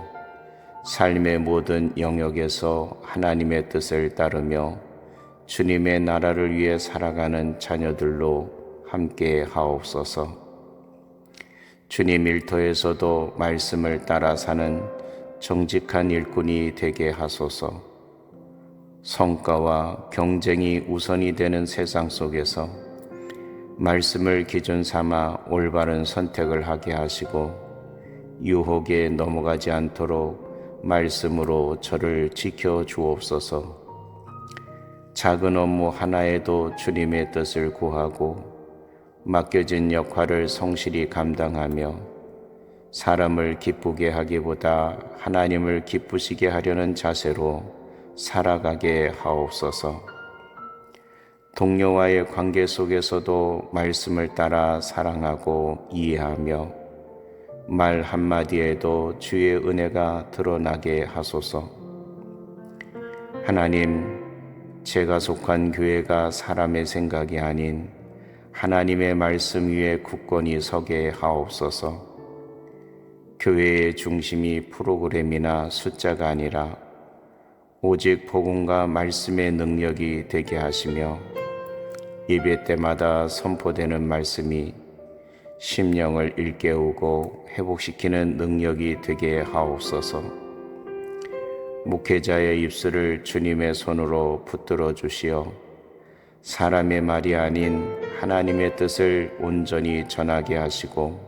삶의 모든 영역에서 하나님의 뜻을 따르며 주님의 나라를 위해 살아가는 자녀들로 함께 하옵소서. 주님 일터에서도 말씀을 따라 사는 정직한 일꾼이 되게 하소서. 성과와 경쟁이 우선이 되는 세상 속에서 말씀을 기준 삼아 올바른 선택을 하게 하시고 유혹에 넘어가지 않도록 말씀으로 저를 지켜 주옵소서. 작은 업무 하나에도 주님의 뜻을 구하고 맡겨진 역할을 성실히 감당하며 사람을 기쁘게 하기보다 하나님을 기쁘시게 하려는 자세로 살아가게 하옵소서. 동료와의 관계 속에서도 말씀을 따라 사랑하고 이해하며 말 한마디에도 주의 은혜가 드러나게 하소서. 하나님, 제가 속한 교회가 사람의 생각이 아닌 하나님의 말씀 위에 굳건히 서게 하옵소서. 교회의 중심이 프로그램이나 숫자가 아니라 오직 복음과 말씀의 능력이 되게 하시며 예배 때마다 선포되는 말씀이 심령을 일깨우고 회복시키는 능력이 되게 하옵소서. 목회자의 입술을 주님의 손으로 붙들어 주시어 사람의 말이 아닌 하나님의 뜻을 온전히 전하게 하시고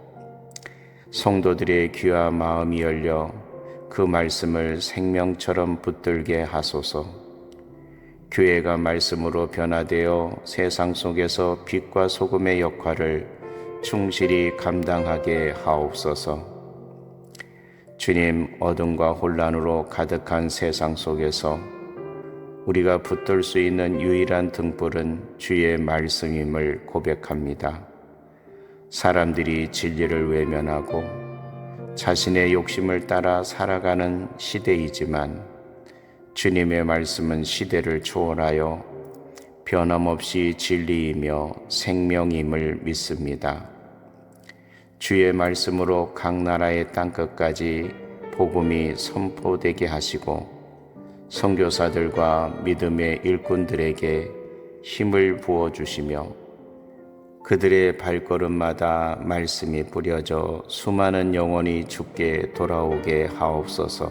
성도들의 귀와 마음이 열려 그 말씀을 생명처럼 붙들게 하소서. 교회가 말씀으로 변화되어 세상 속에서 빛과 소금의 역할을 충실히 감당하게 하옵소서. 주님, 어둠과 혼란으로 가득한 세상 속에서 우리가 붙들 수 있는 유일한 등불은 주의 말씀임을 고백합니다. 사람들이 진리를 외면하고 자신의 욕심을 따라 살아가는 시대이지만 주님의 말씀은 시대를 초월하여 변함없이 진리이며 생명임을 믿습니다. 주의 말씀으로 각 나라의 땅끝까지 복음이 선포되게 하시고 선교사들과 믿음의 일꾼들에게 힘을 부어주시며 그들의 발걸음마다 말씀이 뿌려져 수많은 영혼이 주께 돌아오게 하옵소서.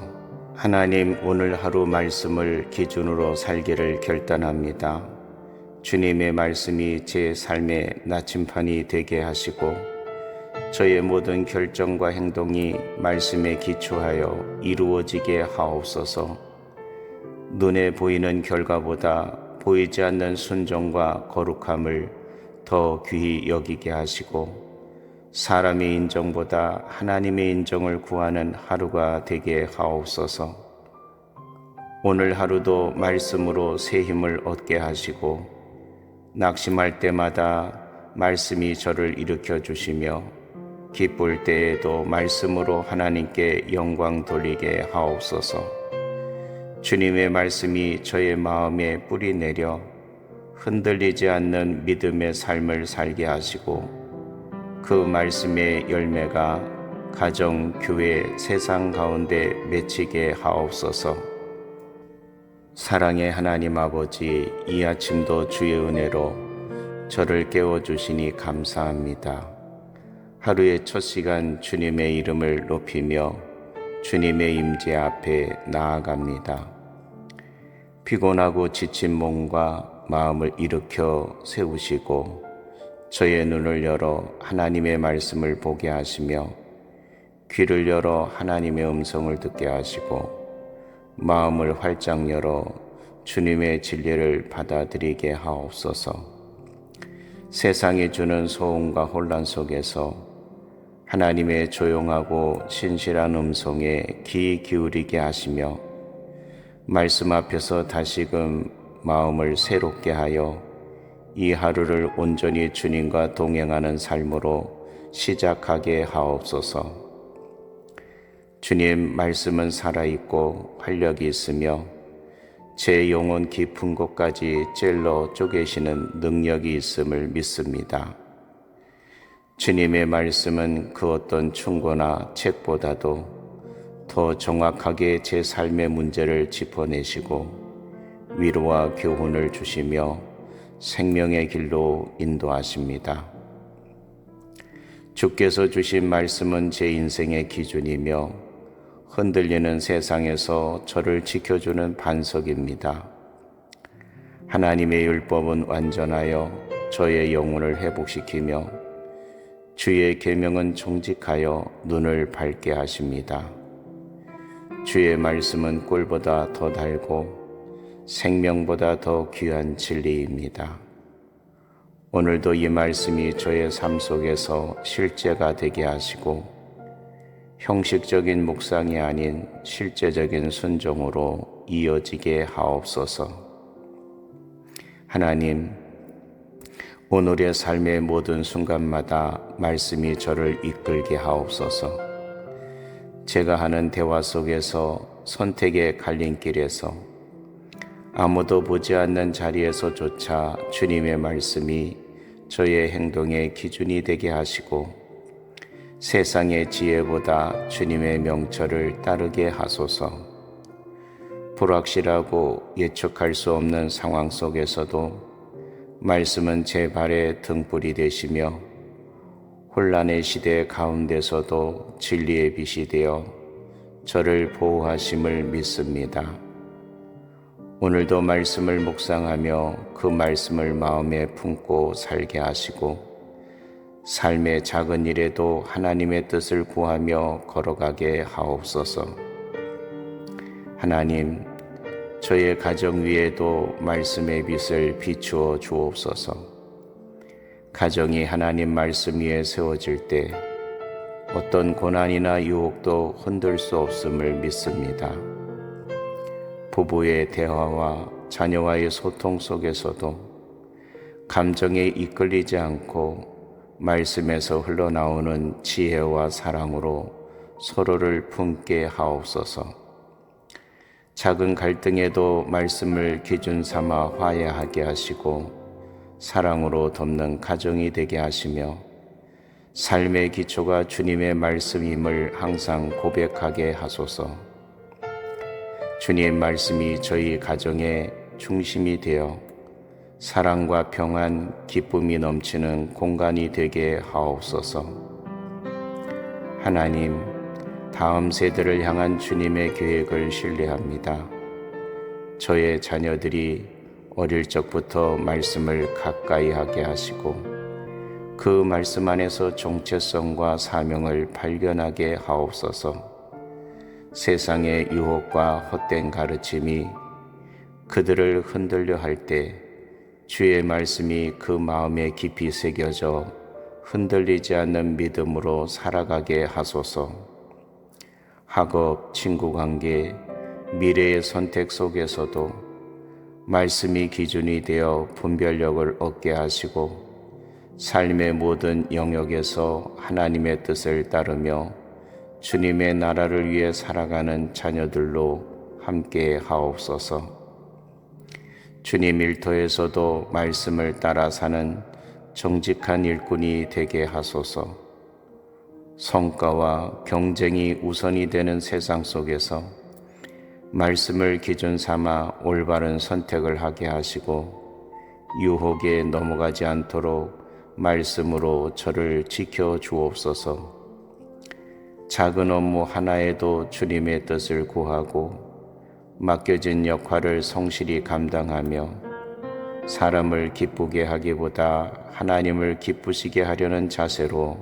하나님, 오늘 하루 말씀을 기준으로 살기를 결단합니다. 주님의 말씀이 제 삶의 나침판이 되게 하시고 저의 모든 결정과 행동이 말씀에 기초하여 이루어지게 하옵소서. 눈에 보이는 결과보다 보이지 않는 순종과 거룩함을 더 귀히 여기게 하시고 사람의 인정보다 하나님의 인정을 구하는 하루가 되게 하옵소서. 오늘 하루도 말씀으로 새 힘을 얻게 하시고 낙심할 때마다 말씀이 저를 일으켜 주시며 기쁠 때에도 말씀으로 하나님께 영광 돌리게 하옵소서. 주님의 말씀이 저의 마음에 뿌리 내려 흔들리지 않는 믿음의 삶을 살게 하시고 그 말씀의 열매가 가정, 교회, 세상 가운데 맺히게 하옵소서. 사랑의 하나님 아버지, 이 아침도 주의 은혜로 저를 깨워주시니 감사합니다. 하루의 첫 시간 주님의 이름을 높이며 주님의 임재 앞에 나아갑니다. 피곤하고 지친 몸과 마음을 일으켜 세우시고 저의 눈을 열어 하나님의 말씀을 보게 하시며 귀를 열어 하나님의 음성을 듣게 하시고 마음을 활짝 열어 주님의 진리를 받아들이게 하옵소서. 세상이 주는 소음과 혼란 속에서 하나님의 조용하고 신실한 음성에 귀 기울이게 하시며 말씀 앞에서 다시금 마음을 새롭게 하여 이 하루를 온전히 주님과 동행하는 삶으로 시작하게 하옵소서. 주님, 말씀은 살아있고 활력이 있으며 제 영혼 깊은 곳까지 찔러 쪼개시는 능력이 있음을 믿습니다. 주님의 말씀은 그 어떤 충고나 책보다도 더 정확하게 제 삶의 문제를 짚어내시고 위로와 교훈을 주시며 생명의 길로 인도하십니다. 주께서 주신 말씀은 제 인생의 기준이며 흔들리는 세상에서 저를 지켜주는 반석입니다. 하나님의 율법은 완전하여 저의 영혼을 회복시키며 주의 계명은 정직하여 눈을 밝게 하십니다. 주의 말씀은 꿀보다 더 달고 생명보다 더 귀한 진리입니다. 오늘도 이 말씀이 저의 삶 속에서 실제가 되게 하시고 형식적인 묵상이 아닌 실제적인 순종으로 이어지게 하옵소서. 하나님, 오늘의 삶의 모든 순간마다 말씀이 저를 이끌게 하옵소서. 제가 하는 대화 속에서, 선택의 갈림길에서, 아무도 보지 않는 자리에서조차 주님의 말씀이 저의 행동의 기준이 되게 하시고 세상의 지혜보다 주님의 명철을 따르게 하소서. 불확실하고 예측할 수 없는 상황 속에서도 말씀은 제 발의 등불이 되시며 혼란의 시대 가운데서도 진리의 빛이 되어 저를 보호하심을 믿습니다. 오늘도 말씀을 묵상하며 그 말씀을 마음에 품고 살게 하시고 삶의 작은 일에도 하나님의 뜻을 구하며 걸어가게 하옵소서. 하나님, 저의 가정 위에도 말씀의 빛을 비추어 주옵소서. 가정이 하나님 말씀 위에 세워질 때 어떤 고난이나 유혹도 흔들 수 없음을 믿습니다. 부부의 대화와 자녀와의 소통 속에서도 감정에 이끌리지 않고 말씀에서 흘러나오는 지혜와 사랑으로 서로를 품게 하옵소서. 작은 갈등에도 말씀을 기준 삼아 화해하게 하시고 사랑으로 돕는 가정이 되게 하시며 삶의 기초가 주님의 말씀임을 항상 고백하게 하소서. 주님 말씀이 저희 가정의 중심이 되어 사랑과 평안, 기쁨이 넘치는 공간이 되게 하옵소서. 하나님, 다음 세대를 향한 주님의 계획을 신뢰합니다. 저의 자녀들이 어릴 적부터 말씀을 가까이 하게 하시고 그 말씀 안에서 정체성과 사명을 발견하게 하옵소서. 세상의 유혹과 헛된 가르침이 그들을 흔들려 할 때 주의 말씀이 그 마음에 깊이 새겨져 흔들리지 않는 믿음으로 살아가게 하소서. 학업, 친구 관계, 미래의 선택 속에서도 말씀이 기준이 되어 분별력을 얻게 하시고 삶의 모든 영역에서 하나님의 뜻을 따르며 주님의 나라를 위해 살아가는 자녀들로 함께 하옵소서. 주님 일터에서도 말씀을 따라 사는 정직한 일꾼이 되게 하소서. 성과와 경쟁이 우선이 되는 세상 속에서 말씀을 기준 삼아 올바른 선택을 하게 하시고 유혹에 넘어가지 않도록 말씀으로 저를 지켜 주옵소서. 작은 업무 하나에도 주님의 뜻을 구하고 맡겨진 역할을 성실히 감당하며 사람을 기쁘게 하기보다 하나님을 기쁘시게 하려는 자세로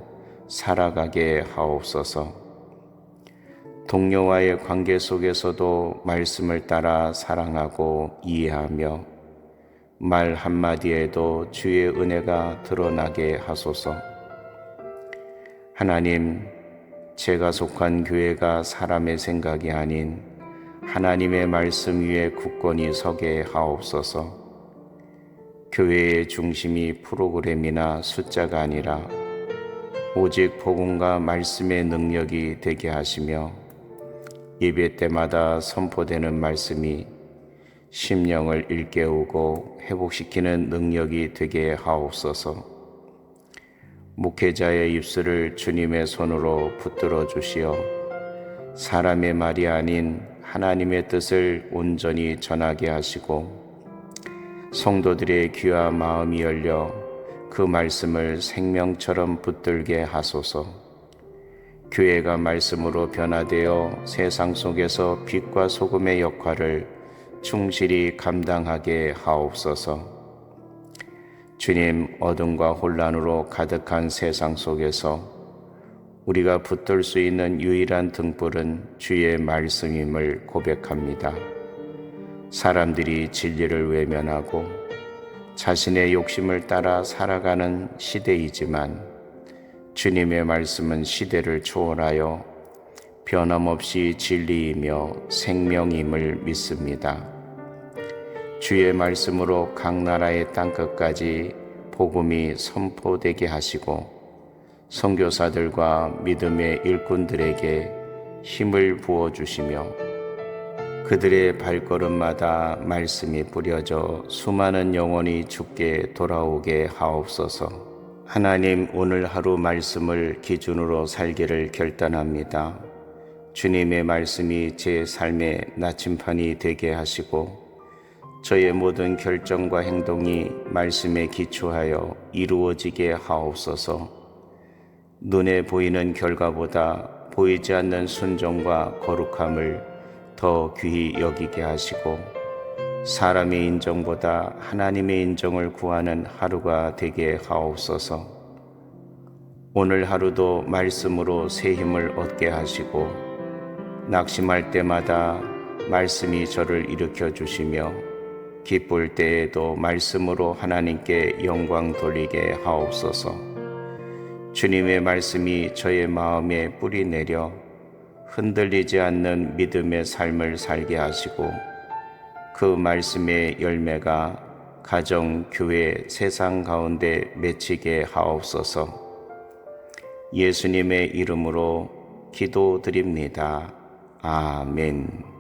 살아가게 하옵소서. 동료와의 관계 속에서도 말씀을 따라 사랑하고 이해하며 말 한마디에도 주의 은혜가 드러나게 하소서. 하나님, 제가 속한 교회가 사람의 생각이 아닌 하나님의 말씀 위에 굳건히 서게 하옵소서. 교회의 중심이 프로그램이나 숫자가 아니라 오직 복음과 말씀의 능력이 되게 하시며 예배 때마다 선포되는 말씀이 심령을 일깨우고 회복시키는 능력이 되게 하옵소서. 목회자의 입술을 주님의 손으로 붙들어 주시어 사람의 말이 아닌 하나님의 뜻을 온전히 전하게 하시고 성도들의 귀와 마음이 열려 그 말씀을 생명처럼 붙들게 하소서. 교회가 말씀으로 변화되어 세상 속에서 빛과 소금의 역할을 충실히 감당하게 하옵소서. 주님, 어둠과 혼란으로 가득한 세상 속에서 우리가 붙들 수 있는 유일한 등불은 주의 말씀임을 고백합니다. 사람들이 진리를 외면하고 자신의 욕심을 따라 살아가는 시대이지만 주님의 말씀은 시대를 초월하여 변함없이 진리이며 생명임을 믿습니다. 주의 말씀으로 각 나라의 땅끝까지 복음이 선포되게 하시고 선교사들과 믿음의 일꾼들에게 힘을 부어주시며 그들의 발걸음마다 말씀이 뿌려져 수많은 영혼이 주께 돌아오게 하옵소서. 하나님, 오늘 하루 말씀을 기준으로 살기를 결단합니다. 주님의 말씀이 제 삶의 나침판이 되게 하시고 저의 모든 결정과 행동이 말씀에 기초하여 이루어지게 하옵소서. 눈에 보이는 결과보다 보이지 않는 순종과 거룩함을 더 귀히 여기게 하시고 사람의 인정보다 하나님의 인정을 구하는 하루가 되게 하옵소서. 오늘 하루도 말씀으로 새 힘을 얻게 하시고 낙심할 때마다 말씀이 저를 일으켜 주시며 기쁠 때에도 말씀으로 하나님께 영광 돌리게 하옵소서. 주님의 말씀이 저의 마음에 뿌리 내려 흔들리지 않는 믿음의 삶을 살게 하시고 그 말씀의 열매가 가정, 교회, 세상 가운데 맺히게 하옵소서. 예수님의 이름으로 기도드립니다. 아멘.